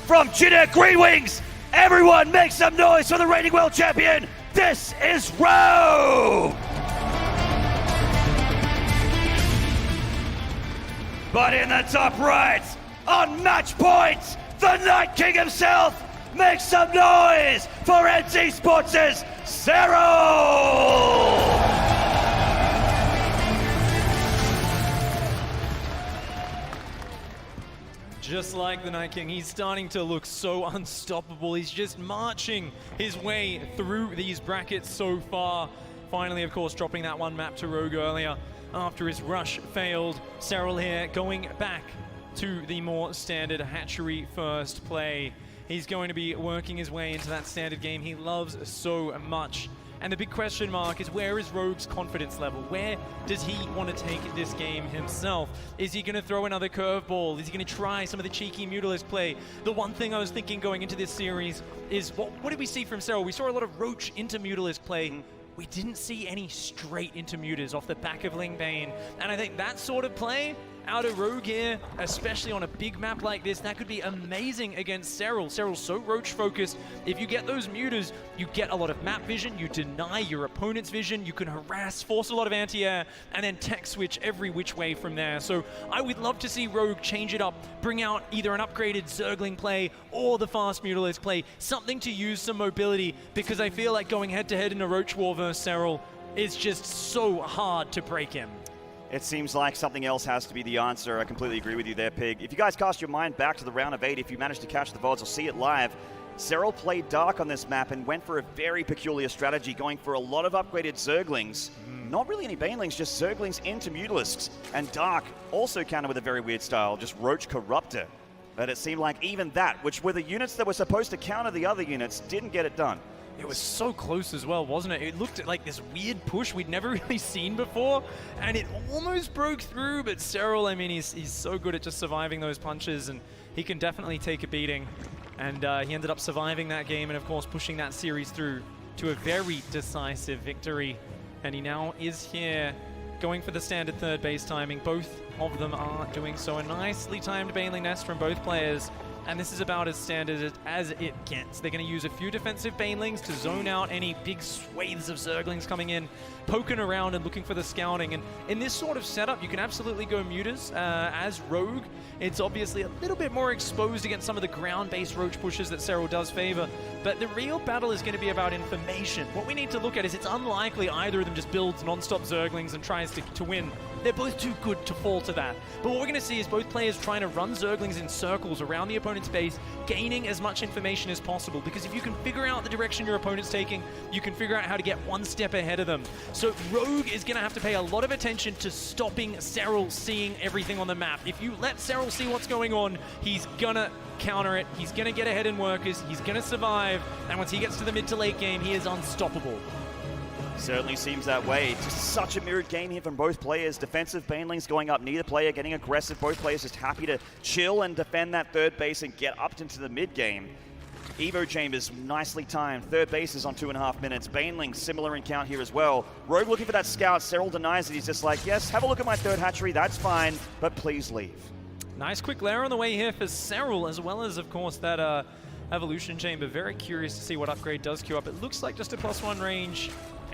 from Chinook Green Wings, everyone make some noise for the reigning world champion. This is Rogue! But in the top right, on match point, the Night King himself, make some noise for NC Sports' Serral! Just like the Night King, he's starting to look so unstoppable. He's just marching his way through these brackets so far. Finally, of course, dropping that one map to Rogue earlier after his rush failed. Serral here going back to the more standard hatchery first play. He's going to be working his way into that standard game he loves so much. And the big question mark is, where is Rogue's confidence level? Where does he want to take this game himself? Is he going to throw another curveball? Is he going to try some of the cheeky Mutalisk play? The one thing I was thinking going into this series is, what did we see from Serral? We saw a lot of Roach into Mutalisk play. We didn't see any straight into Mutas off the back of Ling Bane. And I think that sort of play out of Rogue here, especially on a big map like this, that could be amazing against Serral. Serral's so Roach focused. If you get those Mutas, you get a lot of map vision, you deny your opponent's vision, you can harass, force a lot of anti-air, and then tech switch every which way from there. So I would love to see Rogue change it up, bring out either an upgraded Zergling play or the fast Mutalisk play, something to use some mobility, because I feel like going head-to-head in a Roach war versus Serral is just so hard to break him. It seems like something else has to be the answer. I completely agree with you there, Pig. If you guys cast your mind back to the round of 8, if you managed to catch the VODs or see it live, Serral played Dark on this map and went for a very peculiar strategy, going for a lot of upgraded Zerglings. Not really any Banelings, just Zerglings into Mutalisks. And Dark also countered with a very weird style, just Roach Corruptor. But it seemed like even that, which were the units that were supposed to counter the other units, didn't get it done. It was so close as well, wasn't it? It looked like this weird push we'd never really seen before, and it almost broke through, but Serral, I mean, he's so good at just surviving those punches, and he can definitely take a beating. And he ended up surviving that game and, of course, pushing that series through to a very decisive victory. And he now is here going for the standard third base timing. Both of them are doing so. A nicely timed Baneling Nest from both players. And this is about as standard as it gets. They're going to use a few defensive Banelings to zone out any big swathes of Zerglings coming in, poking around and looking for the scouting. And in this sort of setup, you can absolutely go Mutas as Rogue. It's obviously a little bit more exposed against some of the ground-based Roach pushes that Serral does favor. But the real battle is going to be about information. What we need to look at is it's unlikely either of them just builds non-stop Zerglings and tries to win. They're both too good to fall to that. But what we're going to see is both players trying to run Zerglings in circles around the opponent's base, gaining as much information as possible. Because if you can figure out the direction your opponent's taking, you can figure out how to get one step ahead of them. So Rogue is going to have to pay a lot of attention to stopping Serral seeing everything on the map. If you let Serral see what's going on, he's going to counter it, he's going to get ahead in workers, he's going to survive, and once he gets to the mid to late game, he is unstoppable. Certainly seems that way. Just such a mirrored game here from both players. Defensive banelings going up, neither player getting aggressive. Both players just happy to chill and defend that third base and get up into the mid game. Evo Chambers nicely timed. Third base is on 2.5 minutes. Baneling similar in count here as well. Rogue looking for that scout. Serral denies it. He's just like, yes, have a look at my third hatchery. That's fine, but please leave. Nice quick lair on the way here for Serral, as well as, of course, that evolution chamber. Very curious to see what upgrade does queue up. It looks like just a +1 range.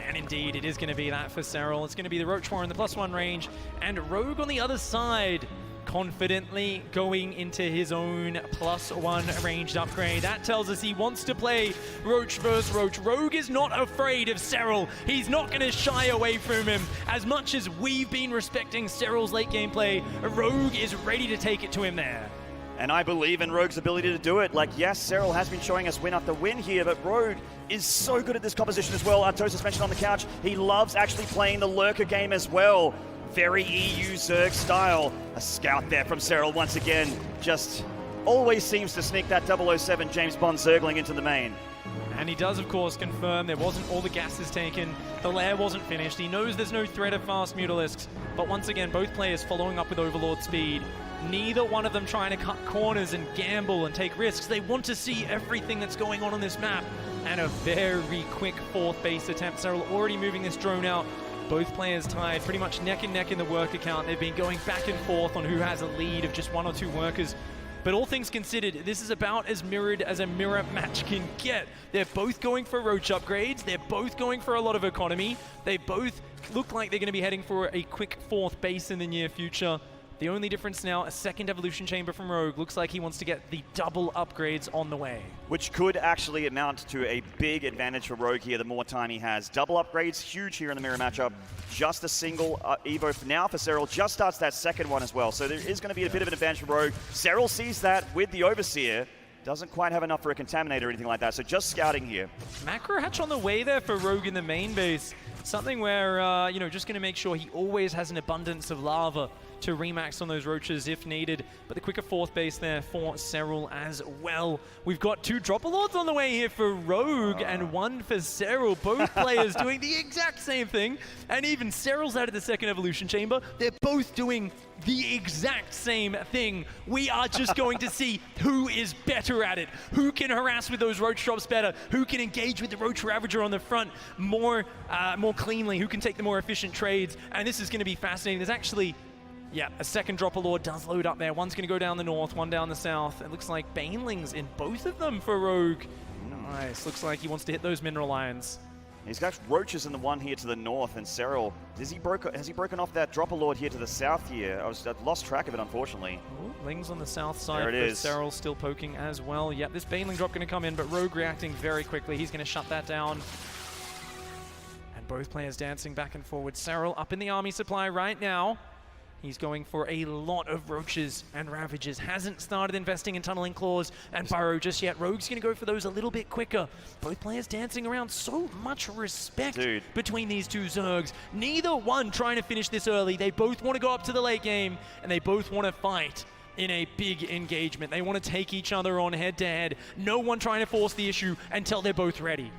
And indeed, it is going to be that for Serral. It's going to be the Roach War in the +1 range. And Rogue on the other side, confidently going into his own +1 ranged upgrade. That tells us he wants to play Roach versus Roach. Rogue is not afraid of Serral. He's not going to shy away from him. As much as we've been respecting Serral's late game play, Rogue is ready to take it to him there. And I believe in Rogue's ability to do it. Like, yes, Serral has been showing us win after win here, but Rogue is so good at this composition as well. Artosis mentioned on the couch, he loves actually playing the lurker game as well. Very EU Zerg style. A scout there from Serral once again. Just always seems to sneak that 007 James Bond Zergling into the main. And he does, of course, confirm there wasn't all the gases taken. The lair wasn't finished. He knows there's no threat of fast Mutalisks. But once again, both players following up with Overlord speed. Neither one of them trying to cut corners and gamble and take risks. They want to see everything that's going on this map. And a very quick fourth base attempt. Serral already moving this drone out. Both players tied pretty much neck and neck in the worker count. They've been going back and forth on who has a lead of just 1 or 2 workers. But all things considered, this is about as mirrored as a mirror match can get. They're both going for Roach upgrades. They're both going for a lot of economy. They both look like they're going to be heading for a quick fourth base in the near future. The only difference now, a second evolution chamber from Rogue. Looks like he wants to get the double upgrades on the way. Which could actually amount to a big advantage for Rogue here the more time he has. Double upgrades, huge here in the mirror matchup. Just a single Evo for now for Serral. Just starts that second one as well. So there is going to be a bit of an advantage for Rogue. Serral sees that with the Overseer. Doesn't quite have enough for a Contaminator or anything like that. So just scouting here. Macro hatch on the way there for Rogue in the main base. Something where, you know, just going to make sure he always has an abundance of lava to remax on those roaches if needed. But the quicker fourth base there for Serral as well. We've got 2 Dropper-Lords on the way here for Rogue and 1 for Serral. Both players doing the exact same thing. And even Serral's out of the second evolution chamber. They're both doing the exact same thing. We are just going to see who is better at it. Who can harass with those Roach drops better. Who can engage with the Roach Ravager on the front more cleanly. Who can take the more efficient trades. And this is going to be fascinating. There's actually... yeah, a second Dropper Lord does load up there. One's going to go down the north, one down the south. It looks like Banelings in both of them for Rogue. Nice. Looks like he wants to hit those Mineral Lions. He's got roaches in the one here to the north, and Serral, has he broken off that Dropper Lord here to the south here? I've lost track of it, unfortunately. Ooh, Lings on the south side. There it is. Serral still poking as well. Yep, this Baneling drop going to come in, but Rogue reacting very quickly. He's going to shut that down. And both players dancing back and forward. Serral up in the army supply right now. He's going for a lot of Roaches and Ravages. Hasn't started investing in Tunneling Claws and Burrow just yet. Rogue's going to go for those a little bit quicker. Both players dancing around. So much respect between these two Zergs. Neither one trying to finish this early. They both want to go up to the late game, and they both want to fight in a big engagement. They want to take each other on head-to-head. No one trying to force the issue until they're both ready.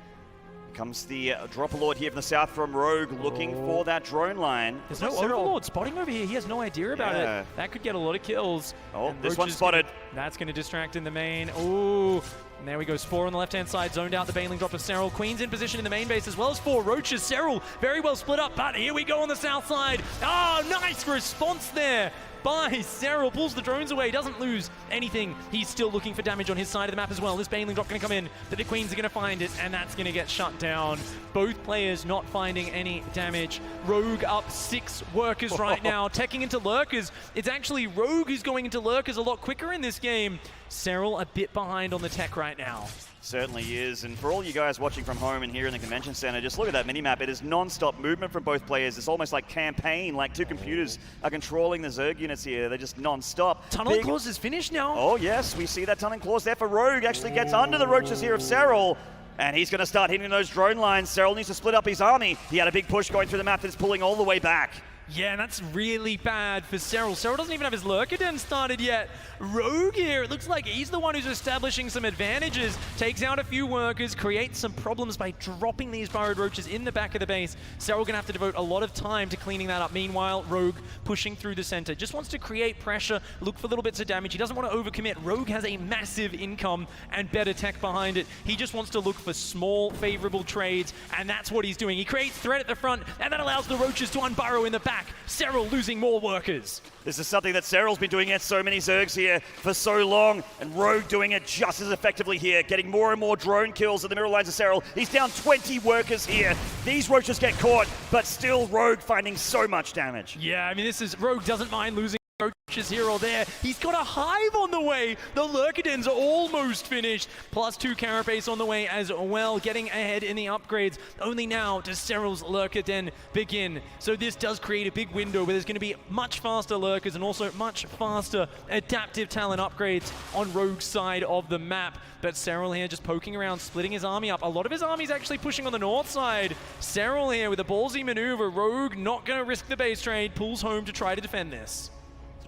Comes the Dropper Lord here from the south from Rogue, looking for that drone line. There's no Overlord spotting over here. He has no idea about it. That could get a lot of kills. Oh, this one's spotted. That's going to distract in the main. Ooh. And there we go. Spore on the left-hand side, zoned out the Baneling drop of Serral. Queen's in position in the main base, as well as 4 Roaches. Serral very well split up, but here we go on the south side. Oh, nice response there by Serral. Pulls the drones away, doesn't lose anything. He's still looking for damage on his side of the map as well. This Baneling drop going to come in, but the Queens are going to find it, and that's going to get shut down. Both players not finding any damage. Rogue up 6 workers right now, teching into lurkers. It's actually Rogue who's going into lurkers a lot quicker in this game. Serral a bit behind on the tech right now. Certainly is, and for all you guys watching from home and here in the convention center, just look at that minimap. It is non-stop movement from both players. It's almost like campaign, like two computers are controlling the Zerg units here. They're just non-stop. Tunneling Claws is finished now. Oh yes, we see that Tunneling Claws there for Rogue. Actually gets under the roaches here of Serral. And he's going to start hitting those drone lines. Serral needs to split up his army. He had a big push going through the map that's pulling all the way back. Yeah, and that's really bad for Serral. Serral doesn't even have his Lurker Den started yet. Rogue here, it looks like he's the one who's establishing some advantages, takes out a few workers, creates some problems by dropping these burrowed roaches in the back of the base. Serral gonna have to devote a lot of time to cleaning that up. Meanwhile, Rogue pushing through the center, just wants to create pressure, look for little bits of damage. He doesn't want to overcommit. Rogue has a massive income and better tech behind it. He just wants to look for small, favorable trades, and that's what he's doing. He creates threat at the front, and that allows the roaches to unburrow in the back. Serral losing more workers. This is something that Serral's been doing against so many Zergs here for so long, and Rogue doing it just as effectively here, getting more and more drone kills in the middle lines of Serral. He's down 20 workers here. These roaches get caught, but still Rogue finding so much damage. Yeah, I mean, Rogue doesn't mind losing roaches here or there. He's got a hive on the way. The Lurker Dens are almost finished. +2 Carapace on the way as well, getting ahead in the upgrades. Only now does Serral's Lurker Den begin. So this does create a big window where there's going to be much faster Lurkers and also much faster adaptive talent upgrades on Rogue's side of the map. But Serral here just poking around, splitting his army up. A lot of his army's actually pushing on the north side. Serral here with a ballsy maneuver. Rogue not going to risk the base trade, pulls home to try to defend this.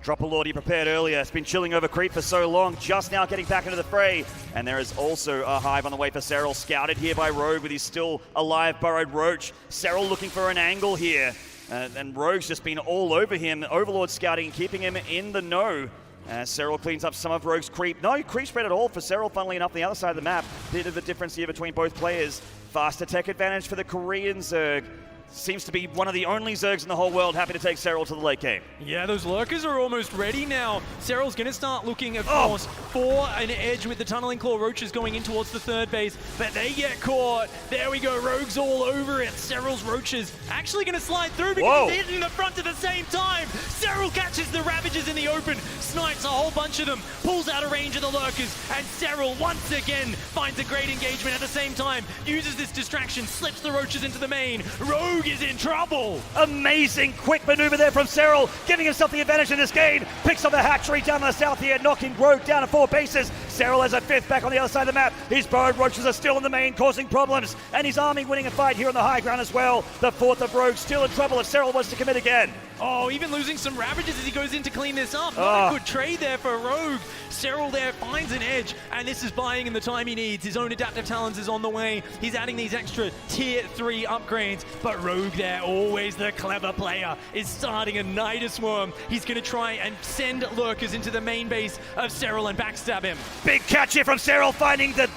Drop a Lord he prepared earlier. It's been chilling over creep for so long, just now getting back into the fray. And there is also a hive on the way for Serral, scouted here by Rogue with his still alive burrowed roach. Serral looking for an angle here. And Rogue's just been all over him. Overlord scouting, keeping him in the know. Serral cleans up some of Rogue's creep. No creep spread at all for Serral, funnily enough, the other side of the map. Bit of a difference here between both players. Faster tech advantage for the Korean Zerg. Seems to be one of the only Zergs in the whole world happy to take Serral to the late game. Yeah, those Lurkers are almost ready now. Serral's going to start looking, of course, for an edge with the Tunneling Claw roaches going in towards the third base, but they get caught. There we go, Rogue's all over it. Serral's roaches actually going to slide through because he's hitting the front at the same time. Serral catches the Ravagers in the open, snipes a whole bunch of them, pulls out of range of the Lurkers, and Serral once again finds a great engagement at the same time, uses this distraction, slips the roaches into the main. Rogue is in trouble. Amazing quick maneuver there from Serral, giving himself the advantage in this game. Picks up the hatchery down the south here, knocking Rogue down to 4 bases. Serral has a 5th back on the other side of the map. His burrowed roaches are still in the main, causing problems, and his army winning a fight here on the high ground as well. The 4th of Rogue still in trouble if Serral wants to commit again. Oh, even losing some Ravagers as he goes in to clean this up. Not a good trade there for Rogue. Serral there finds an edge, and this is buying him the time he needs. His own adaptive talents is on the way. He's adding these extra tier 3 upgrades, but Rogue there, always the clever player, is starting a Nidus Swarm. He's going to try and send Lurkers into the main base of Serral and backstab him. Big catch here from Serral, finding the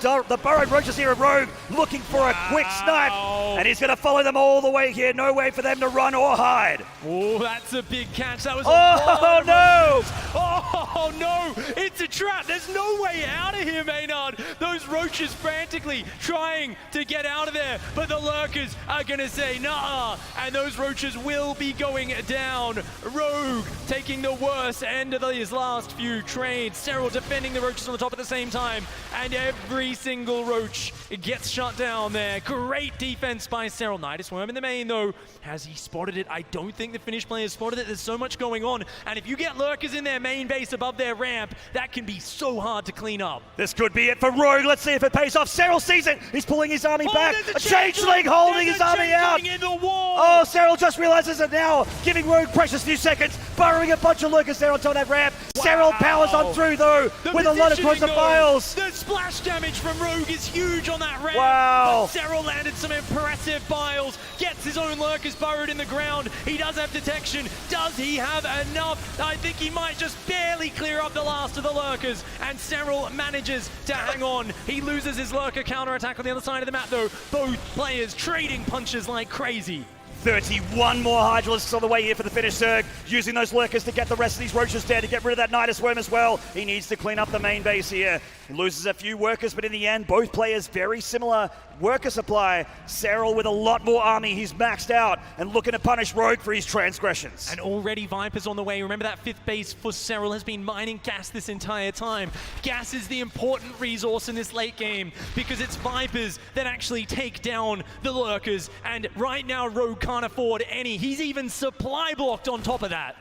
burrowed roaches here of Rogue, looking for a quick snipe, and he's going to follow them all the way here. No way for them to run or hide. Oh, that's a big catch. That was a oh no! Oh no! It's a trap. There's no way out of here, Maynard. Those roaches frantically trying to get out of there, but the Lurkers are going to say nah, and those roaches will be going down. Rogue taking the worst end of these last few trades. Serral defending the roaches on the top at the same time, and every single roach gets shut down there. Great defense by Serral. Nidus Worm in the main though. Has he spotted it? I don't think the Finnish player spotted it. There's so much going on, and if you get Lurkers in their main base above their ramp, that can be so hard to clean up. This could be it for Rogue. Let's see if it pays off. Serral sees it. He's pulling his army back. A changeling holding his army out. In the wall. Oh, Serral just realizes it now, giving Rogue precious few seconds, burrowing a bunch of Lurkers there on top of that ramp. Wow. Serral powers on through though, with a lot across the files. The splash damage from Rogue is huge on that ramp. Wow. But Serral landed some impressive biles, gets his own Lurkers burrowed in the ground. He does have detection. Does he have enough? I think he might just barely clear up the last of the Lurkers, and Serral manages to hang on. He loses his Lurker counterattack on the other side of the map though. Both players trading punches like crazy. 31 more Hydralisks on the way here for the finish. Zerg using those lurkers to get the rest of these roaches dead, to get rid of that Nidus Worm as well. He needs to clean up the main base here. He loses a few workers, but in the end, both players very similar worker supply. Serral with a lot more army. He's maxed out and looking to punish Rogue for his transgressions. And already Viper's on the way. Remember that 5th base for Serral has been mining gas this entire time. Gas is the important resource in this late game because it's Vipers that actually take down the lurkers. And right now, Rogue can't afford any. He's even supply blocked on top of that.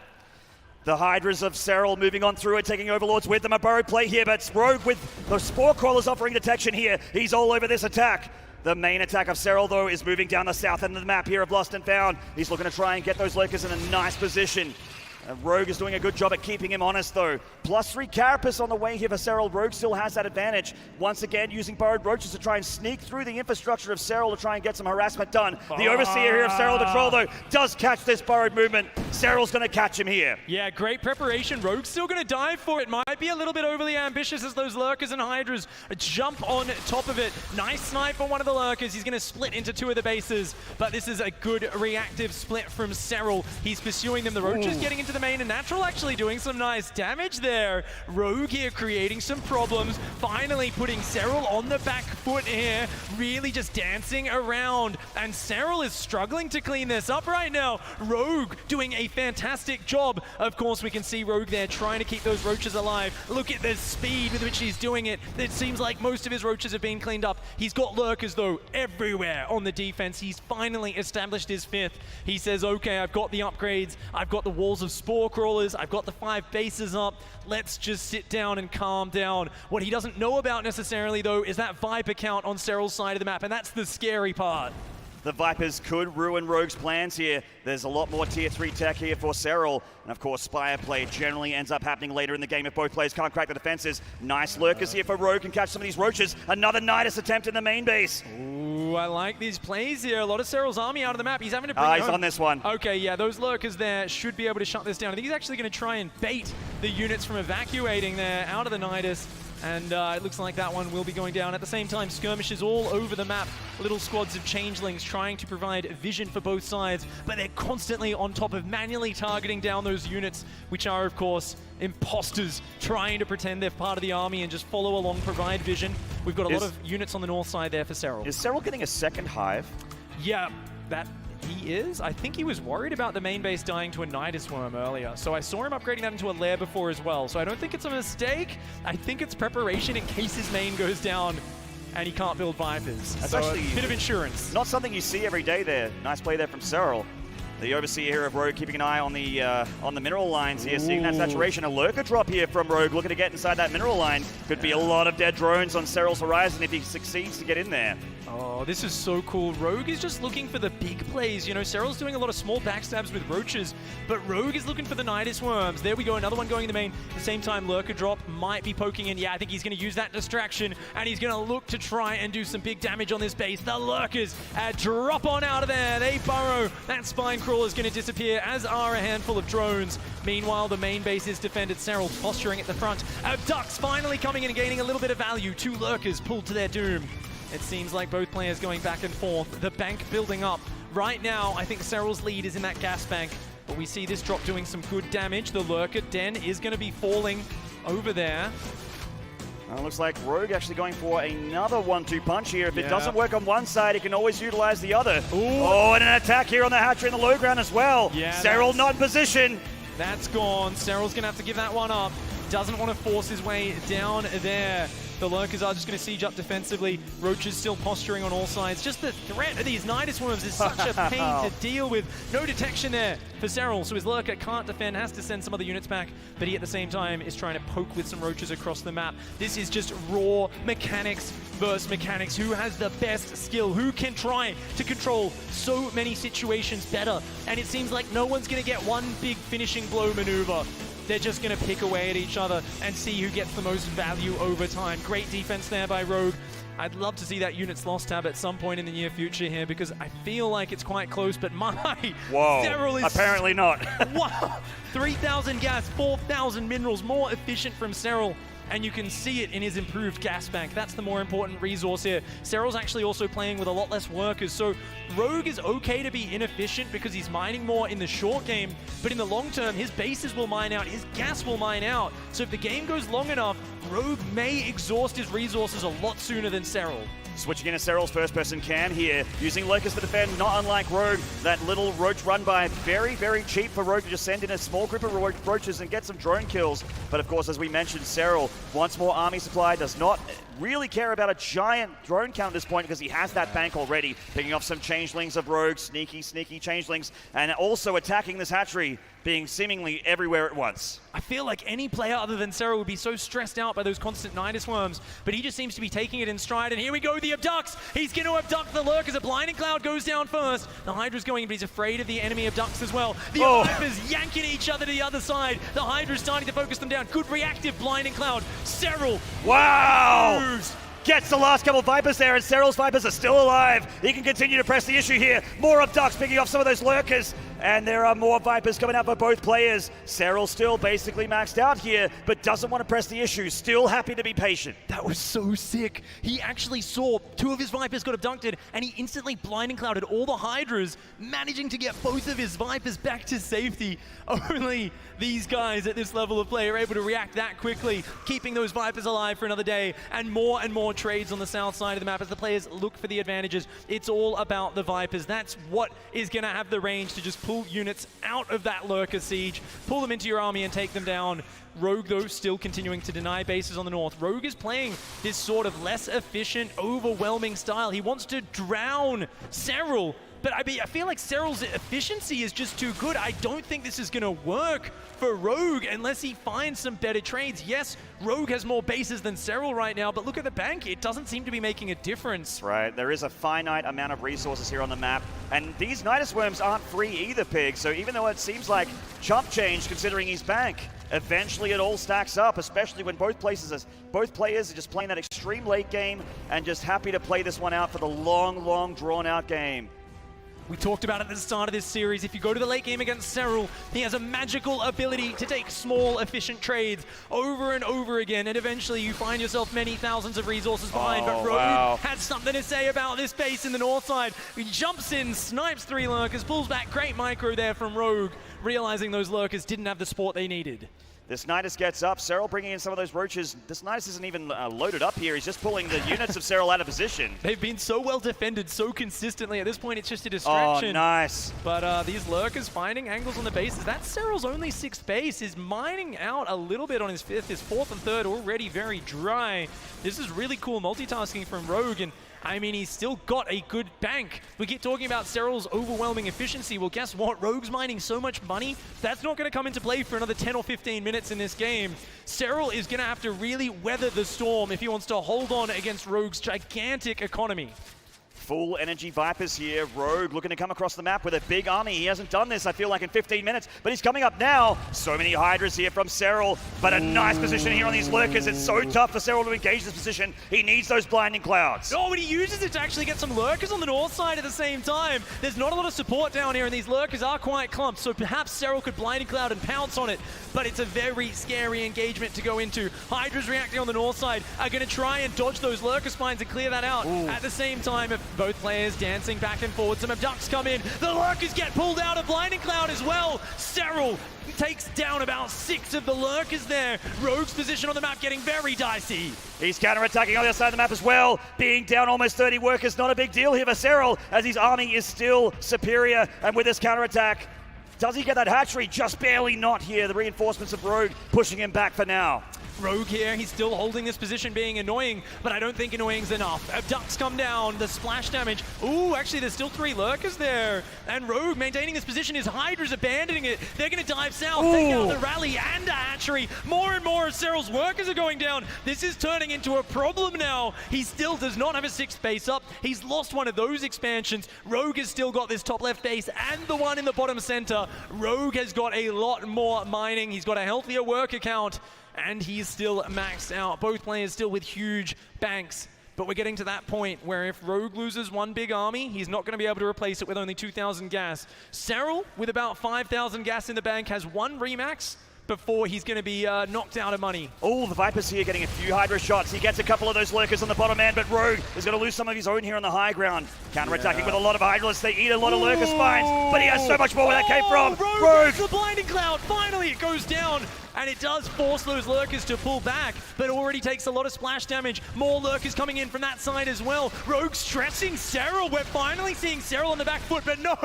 The Hydras of Serral moving on through it, taking Overlords with them. A burrow play here, but Rogue with the Spore Crawlers offering detection here. He's all over this attack. The main attack of Serral, though, is moving down the south end of the map here of Lost and Found. He's looking to try and get those lurkers in a nice position. Rogue is doing a good job at keeping him honest, though. +3 Carapace on the way here for Serral. Rogue still has that advantage. Once again, using burrowed roaches to try and sneak through the infrastructure of Serral to try and get some harassment done. The Overseer here of Serral the Troll, though, does catch this burrowed movement. Serral's going to catch him here. Yeah, great preparation. Rogue's still going to dive for it. Might be a little bit overly ambitious as those lurkers and Hydras jump on top of it. Nice snipe on one of the lurkers. He's going to split into 2 of the bases, but this is a good reactive split from Serral. He's pursuing them. The roaches getting into the main, and Natural actually doing some nice damage there. Rogue here creating some problems, finally putting Serral on the back foot here, really just dancing around, and Serral is struggling to clean this up right now. Rogue doing a fantastic job. Of course, we can see Rogue there trying to keep those roaches alive. Look at the speed with which he's doing it. It seems like most of his roaches have been cleaned up. He's got lurkers, though, everywhere on the defense. He's finally established his 5th. He says, okay, I've got the upgrades. I've got the walls of Spore Crawlers. I've got the 5 bases up. Let's just sit down and calm down. What he doesn't know about necessarily, though, is that Viper count on Serral's side of the map, and that's the scary part. The Vipers could ruin Rogue's plans here. There's a lot more tier 3 tech here for Serral. And of course, Spire play generally ends up happening later in the game if both players can't crack the defenses. Nice lurkers here for Rogue, can catch some of these roaches. Another Nidus attempt in the main base. Ooh, I like these plays here. A lot of Serral's army out of the map. He's having to bring he's on this one. Okay, yeah, those lurkers there should be able to shut this down. I think he's actually going to try and bait the units from evacuating there out of the Nidus. And it looks like that one will be going down. At the same time, skirmishes all over the map. Little squads of changelings trying to provide vision for both sides, but they're constantly on top of manually targeting down those units, which are, of course, imposters trying to pretend they're part of the army and just follow along, provide vision. We've got a lot of units on the north side there for Serral. Is Serral getting a second hive? Yeah, that he is. I think he was worried about the main base dying to a Nidus Worm earlier, so I saw him upgrading that into a lair before as well. So I don't think it's a mistake. I think it's preparation in case his main goes down and he can't build Vipers. That's so actually a bit of insurance. Not something you see every day there. Nice play there from Serral. The Overseer here of Rogue keeping an eye on the mineral lines here, seeing that saturation. A lurker drop here from Rogue, looking to get inside that mineral line. Could be a lot of dead drones on Serral's horizon if he succeeds to get in there. Oh, this is so cool. Rogue is just looking for the big plays. You know, Serral's doing a lot of small backstabs with roaches, but Rogue is looking for the Nidus Worms. There we go, another one going in the main. At the same time, lurker drop might be poking in. Yeah, I think he's going to use that distraction, and he's going to look to try and do some big damage on this base. The lurkers drop on out of there. They burrow. That spine crawler is going to disappear, as are a handful of drones. Meanwhile, the main base is defended. Serral posturing at the front. Ducks finally coming in and gaining a little bit of value. 2 lurkers pulled to their doom. It seems like both players going back and forth. The bank building up. Right now, I think Serral's lead is in that gas bank, but we see this drop doing some good damage. The lurker den is going to be falling over there. Looks like Rogue actually going for another 1-2 punch here. If it doesn't work on one side, he can always utilize the other. Ooh. Oh, and an attack here on the hatchery in the low ground as well. Yeah, Serral not in position. That's gone. Serral's going to have to give that one up. Doesn't want to force his way down there. The lurkers are just going to siege up defensively. Roaches still posturing on all sides. Just the threat of these Nidus Worms is such a pain to deal with. No detection there for Serral, so his lurker can't defend, has to send some other units back, but he at the same time is trying to poke with some roaches across the map. This is just raw mechanics versus mechanics. Who has the best skill? Who can try to control so many situations better? And it seems like no one's going to get one big finishing blow maneuver. They're just going to pick away at each other and see who gets the most value over time. Great defense there by Rogue. I'd love to see that units lost tab at some point in the near future here because I feel like it's quite close, but my... Whoa, Serral is... apparently not. Wow, 3,000 gas, 4,000 minerals, more efficient from Serral. and you can see it in his improved gas bank. That's the more important resource here. Serral's actually also playing with a lot less workers, so Rogue is okay to be inefficient because he's mining more in the short game, but in the long term, his bases will mine out, his gas will mine out. So if the game goes long enough, Rogue may exhaust his resources a lot sooner than Serral. Switching into Serral's first-person cam here, using Locust to defend, not unlike Rogue. That little Roach run by, very, very cheap for Rogue to just send in a small group of Roaches and get some drone kills. But of course, as we mentioned, Serral wants more army supply, does not really care about a giant drone count at this point because he has that bank already, picking off some changelings of Rogue, sneaky changelings, and also attacking this hatchery, being seemingly everywhere at once. I feel like any player other than Serral would be so stressed out by those constant Nidus worms, but he just seems to be taking it in stride, and here we go, the abducts! He's going to abduct the Lurk as a Blinding Cloud goes down first. The Hydra's going in, but he's afraid of the enemy abducts as well. The Vipers yanking each other to the other side. The Hydra's starting to focus them down. Good reactive Blinding Cloud. Serral. Wow! Gets the last couple of Vipers there, and Serral's Vipers are still alive. He can continue to press the issue here. More abducts picking off some of those Lurkers, and there are more Vipers coming out for both players. Serral still basically maxed out here, but doesn't want to press the issue. Still happy to be patient. That was so sick. He actually saw two of his Vipers got abducted, and he instantly Blinding Clouded all the Hydras, managing to get both of his Vipers back to safety. Only these guys at this level of play are able to react that quickly, keeping those Vipers alive for another day, and more trades on the south side of the map as the players look for the advantages. It's all about the Vipers. That's what is going to have the range to just pull units out of that Lurker siege, pull them into your army and take them down. Rogue, though, still continuing to deny bases on the north. Rogue is playing this sort of less efficient, overwhelming style. He wants to drown Serral, but I feel like Serral's efficiency is just too good. I don't think this is going to work for Rogue unless he finds some better trades. Yes, Rogue has more bases than Serral right now, but look at the bank. It doesn't seem to be making a difference. Right, there is a finite amount of resources here on the map, and these Nidus Worms aren't free either, Pig, so even though it seems like chump change considering his bank, eventually it all stacks up, especially when both players are just playing that extreme late game and just happy to play this one out for the long, drawn-out game. We talked about it at the start of this series. If you go to the late game against Serral, he has a magical ability to take small, efficient trades over and over again, and eventually you find yourself many thousands of resources behind. But Rogue had something to say about this base in the north side. He jumps in, snipes 3 Lurkers, pulls back. Great micro there from Rogue, realizing those Lurkers didn't have the support they needed. This Nidus gets up. Serral bringing in some of those Roaches. This Nidus isn't even loaded up here. He's just pulling the units of Serral out of position. They've been so well defended so consistently. At this point, it's just a distraction. Oh, nice. But these Lurkers finding angles on the bases. That's Serral's only 6th base. Is mining out a little bit on his 5th. His 4th and 3rd already very dry. This is really cool multitasking from Rogue. And I mean, he's still got a good bank. We keep talking about Serral's overwhelming efficiency. Well, guess what? Rogue's mining so much money, that's not going to come into play for another 10 or 15 minutes in this game. Serral is going to have to really weather the storm if he wants to hold on against Rogue's gigantic economy. Full energy Vipers here. Rogue looking to come across the map with a big army. He hasn't done this, I feel like, in 15 minutes, but he's coming up now. So many Hydras here from Serral, but a nice position here on these Lurkers. It's so tough for Serral to engage this position. He needs those Blinding Clouds. Oh, but he uses it to actually get some Lurkers on the north side at the same time. There's not a lot of support down here, and these Lurkers are quite clumped, so perhaps Serral could Blinding Cloud and pounce on it, but it's a very scary engagement to go into. Hydras reacting on the north side are going to try and dodge those Lurker spines and clear that out. At the same time, if both players dancing back and forward, some abducts come in. The Lurkers get pulled out of Blinding Cloud as well. Serral takes down about 6 of the Lurkers there. Rogue's position on the map getting very dicey. He's counterattacking on the other side of the map as well. Being down almost 30 workers, not a big deal here for Serral, as his army is still superior. And with this counterattack, does he get that hatchery? Just barely not here. The reinforcements of Rogue pushing him back for now. Rogue here, he's still holding this position, being annoying, but I don't think annoying's enough. Abducts come down, the splash damage. Ooh, actually there's still 3 Lurkers there. And Rogue maintaining this position, his Hydra's abandoning it. They're gonna dive south, take out the rally and a hatchery. More and more of Serral's workers are going down. This is turning into a problem now. He still does not have a 6th base up. He's lost one of those expansions. Rogue has still got this top left base and the one in the bottom center. Rogue has got a lot more mining. He's got a healthier worker count, and he's still maxed out. Both players still with huge banks. But we're getting to that point where if Rogue loses one big army, he's not going to be able to replace it with only 2,000 gas. Serral, with about 5,000 gas in the bank, has 1 remax, before he's going to be knocked out of money. Oh, the Vipers here getting a few Hydra shots. He gets a couple of those lurkers on the bottom end, but Rogue is going to lose some of his own here on the high ground. Counter-attacking with a lot of Hydras. They eat a lot of lurker spines, but he has so much more where that came from. Rogue! The blinding cloud! Finally, it goes down. And it does force those lurkers to pull back, but already takes a lot of splash damage. More lurkers coming in from that side as well. Rogue stressing Serral. We're finally seeing Serral on the back foot, but no!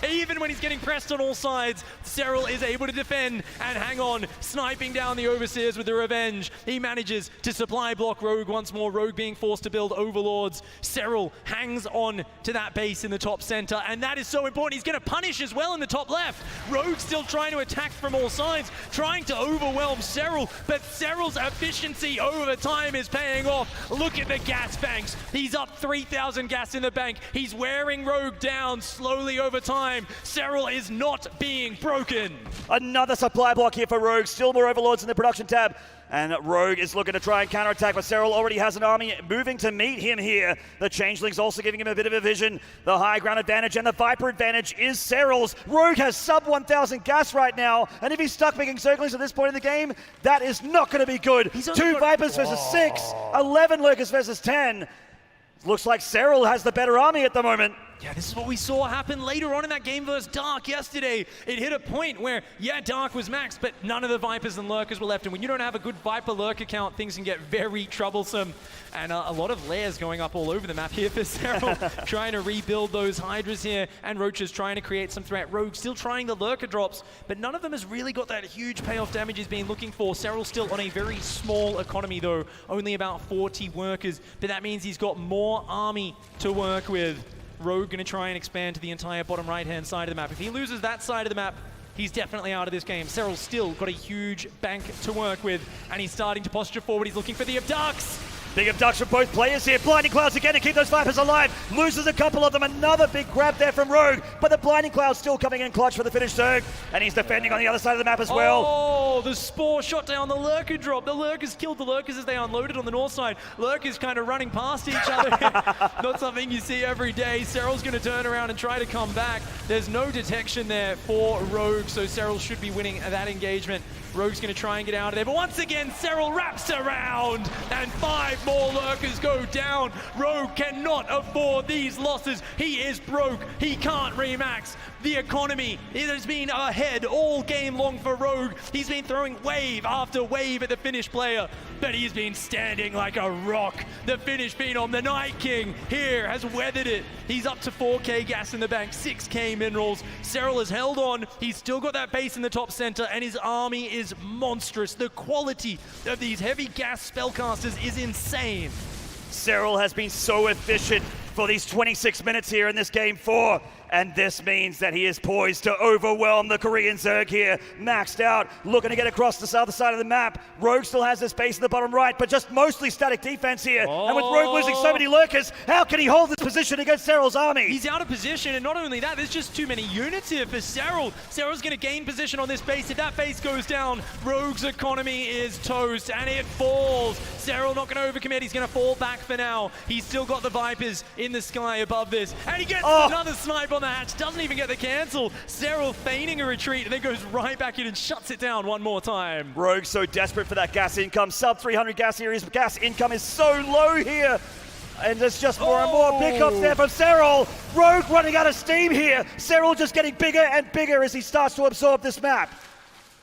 Even when he's getting pressed on all sides, Serral is able to defend and hang on, sniping down the Overseers with the revenge. He manages to supply block Rogue once more. Rogue being forced to build Overlords. Serral hangs on to that base in the top center, and that is so important. He's going to punish as well in the top left. Rogue still trying to attack from all sides, trying to overwhelm Serral, but Serral's efficiency over time is paying off. Look at the gas banks. He's up 3,000 gas in the bank. He's wearing Rogue down slowly over time. Serral is not being broken. Another supply block here for Rogue. Still more Overlords in the production tab. And Rogue is looking to try and counterattack, but Serral already has an army moving to meet him here. The Changeling's also giving him a bit of a vision. The high ground advantage and the Viper advantage is Serral's. Rogue has sub 1,000 gas right now, and if he's stuck making Zerglings at this point in the game, that is not going to be good. 2 Vipers versus 6, 11 Lurkers versus 10. Looks like Serral has the better army at the moment. Yeah, this is what we saw happen later on in that game versus Dark yesterday. It hit a point where, yeah, Dark was maxed, but none of the Vipers and Lurkers were left. And when you don't have a good Viper Lurker count, things can get very troublesome. And a lot of layers going up all over the map here for Serral, trying to rebuild those Hydras here. And Roaches trying to create some threat. Rogue still trying the Lurker drops, but none of them has really got that huge payoff damage he's been looking for. Serral still on a very small economy, though. Only about 40 workers, but that means he's got more army to work with. Rogue going to try and expand to the entire bottom right-hand side of the map. If he loses that side of the map, he's definitely out of this game. Serral's still got a huge bank to work with, and he's starting to posture forward. He's looking for the abducts. Big abduction from both players here. Blinding Clouds again to keep those Vipers alive. Loses a couple of them. Another big grab there from Rogue. But the Blinding Cloud's still coming in clutch for the finish Zerg. And he's defending on the other side of the map as well. Oh, the Spore shot down the Lurker drop. The Lurkers killed the Lurkers as they unloaded on the north side. Lurkers kind of running past each other. Not something you see every day. Serral's going to turn around and try to come back. There's no detection there for Rogue, so Serral should be winning that engagement. Rogue's going to try and get out of there, but once again, Serral wraps around, and 5 more Lurkers go down. Rogue cannot afford these losses. He is broke. He can't remax. The economy, it has been ahead all game long for Rogue. He's been throwing wave after wave at the Finnish player, but he's been standing like a rock. The Finnish phenom, the Night King, here has weathered it. He's up to 4k gas in the bank, 6k minerals. Serral has held on. He's still got that base in the top center, and his army is monstrous. The quality of these heavy gas spellcasters is insane. Serral has been so efficient for these 26 minutes here in this game 4. And this means that he is poised to overwhelm the Korean Zerg here. Maxed out, looking to get across the other side of the map. Rogue still has this base in the bottom right, but just mostly static defense here. Oh. And with Rogue losing so many Lurkers, how can he hold this position against Serral's army? He's out of position, and not only that, there's just too many units here for Serral. Serral's going to gain position on this base. If that base goes down, Rogue's economy is toast, and it falls. Serral not going to overcommit. He's going to fall back for now. He's still got the Vipers in the sky above this, and he gets another snipe on the hatch. Doesn't even get the cancel. Serral feigning a retreat and then goes right back in and shuts it down one more time. Rogue so desperate for that gas income. Sub 300 gas here. His gas income is so low here. And there's just more and more pickups there from Serral. Rogue running out of steam here. Serral just getting bigger and bigger as he starts to absorb this map.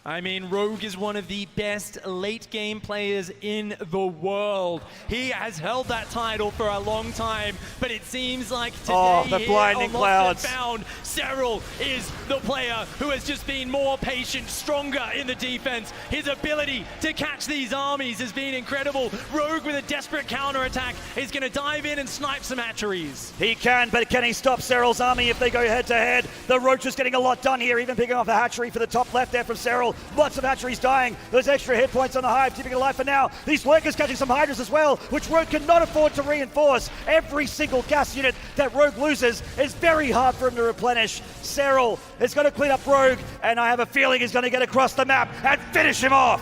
I mean, Rogue is one of the best late game players in the world. He has held that title for a long time, but it seems like today the Blinding Clouds. Found Serral is the player who has just been more patient, stronger in the defense. His ability to catch these armies has been incredible. Rogue with a desperate counterattack is going to dive in and snipe some hatcheries. He can, but can he stop Serral's army if they go head to head? The Roach is getting a lot done here, even picking off the hatchery for the top left there from Serral. Lots of hatcheries dying. Those extra hit points on the hive keeping it alive for now. These Lurkers catching some Hydras as well, which Rogue cannot afford to reinforce. Every single gas unit that Rogue loses is very hard for him to replenish. Serral is going to clean up Rogue, and I have a feeling he's going to get across the map and finish him off.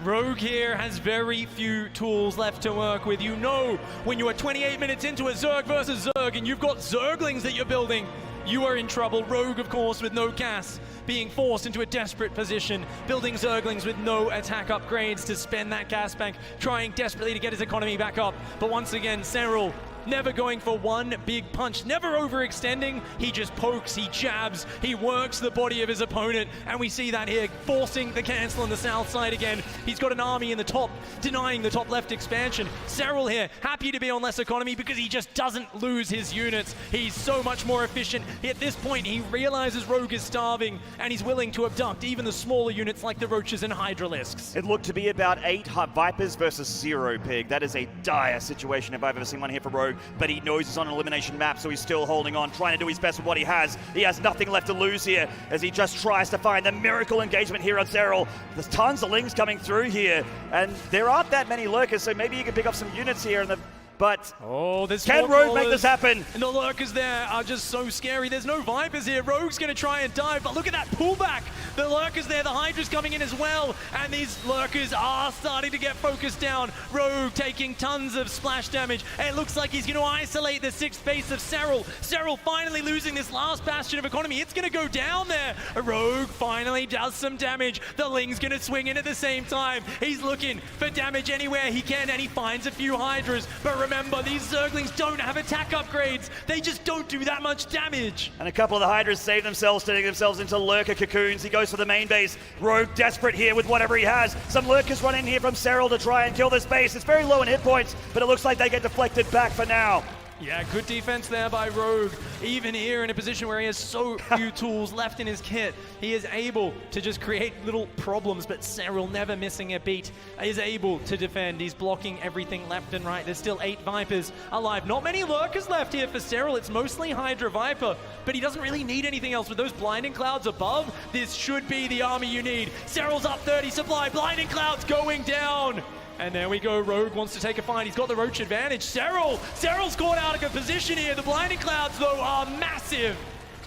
Rogue here has very few tools left to work with. You know, when you are 28 minutes into a Zerg versus Zerg and you've got Zerglings that you're building, you are in trouble. Rogue, of course, with no gas, being forced into a desperate position, building Zerglings with no attack upgrades to spend that gas bank, trying desperately to get his economy back up. But once again, Serral never going for one big punch, never overextending. He just pokes, he jabs, he works the body of his opponent, and we see that here, forcing the cancel on the south side again. He's got an army in the top, denying the top left expansion. Serral here, happy to be on less economy because he just doesn't lose his units. He's so much more efficient. At this point, he realizes Rogue is starving, and he's willing to abduct even the smaller units like the Roaches and Hydralisks. It looked to be about 8 Vipers versus 0 Pig. That is a dire situation if I've ever seen one here for Rogue, but he knows he's on an elimination map, so he's still holding on, trying to do his best with what he has. He has nothing left to lose here as he just tries to find the miracle engagement here on Serral. There's tons of Lings coming through here, and there aren't that many Lurkers, so maybe you can pick up some units here in the... But can Rogue make this happen? And the Lurkers there are just so scary. There's no Vipers here. Rogue's going to try and dive, but look at that pullback. The Lurkers there, the Hydra's coming in as well, and these Lurkers are starting to get focused down. Rogue taking tons of splash damage. It looks like he's going to isolate the 6th base of Serral. Serral finally losing this last bastion of economy. It's going to go down there. Rogue finally does some damage. The Ling's going to swing in at the same time. He's looking for damage anywhere he can, and he finds a few Hydras. But remember, these Zerglings don't have attack upgrades. They just don't do that much damage. And a couple of the Hydras save themselves, turning themselves into Lurker cocoons. He goes for the main base. Rogue desperate here with whatever he has. Some Lurkers run in here from Serral to try and kill this base. It's very low in hit points, but it looks like they get deflected back for now. Yeah, good defense there by Rogue. Even here in a position where he has so few tools left in his kit, he is able to just create little problems, but Serral, never missing a beat, is able to defend. He's blocking everything left and right. There's still 8 Vipers alive. Not many Lurkers left here for Serral. It's mostly Hydra Viper, but he doesn't really need anything else. With those blinding clouds above, this should be the army you need. Serral's up 30 supply, blinding clouds going down. And there we go, Rogue wants to take a fight. He's got the Roach advantage. Serral's caught out of a position here. The blinding clouds, though, are massive.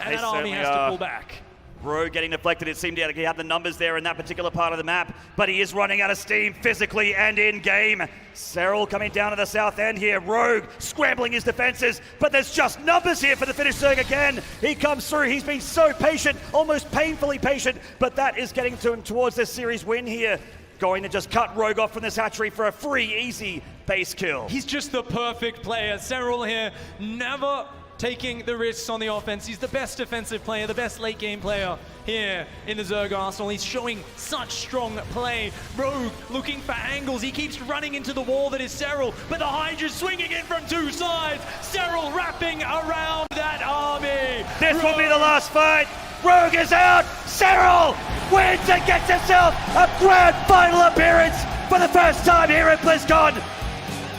And that army has to pull back. Rogue getting deflected. It seemed like he had the numbers there in that particular part of the map, but he is running out of steam physically and in-game. Serral coming down to the south end here. Rogue scrambling his defenses, but there's just numbers here for the Finnish Zerg again. He comes through. He's been so patient, almost painfully patient, but that is getting to him towards this series win here. Going to just cut Rogue off from this hatchery for a free, easy base kill. He's just the perfect player. Serral here, never taking the risks on the offense. He's the best defensive player, the best late game player here in the Zerg arsenal. He's showing such strong play. Rogue looking for angles. He keeps running into the wall that is Serral, but the Hydra's swinging in from 2 sides. Serral wrapping around that army. This will be the last fight. Rogue is out. Serral wins and gets himself a grand final appearance for the first time here at BlizzCon.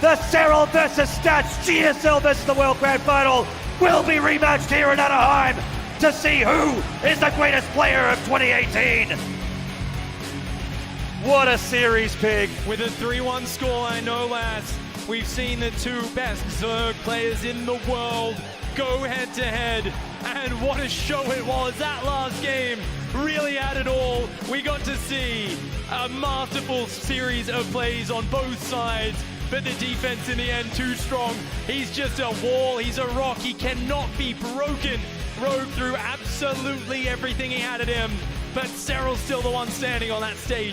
The Serral versus Stats GSL versus the World Grand Final will be rematched here in Anaheim to see who is the greatest player of 2018. What a series, Pig. With a 3-1 scoreline, no less. We've seen the 2 best Zerg players in the world go head to head. And what a show it was. That last game really had it all. We got to see a masterful series of plays on both sides, but the defense in the end too strong. He's just a wall, he's a rock, he cannot be broken. Rogue threw absolutely everything he had at him, but Serral's still the one standing on that stage.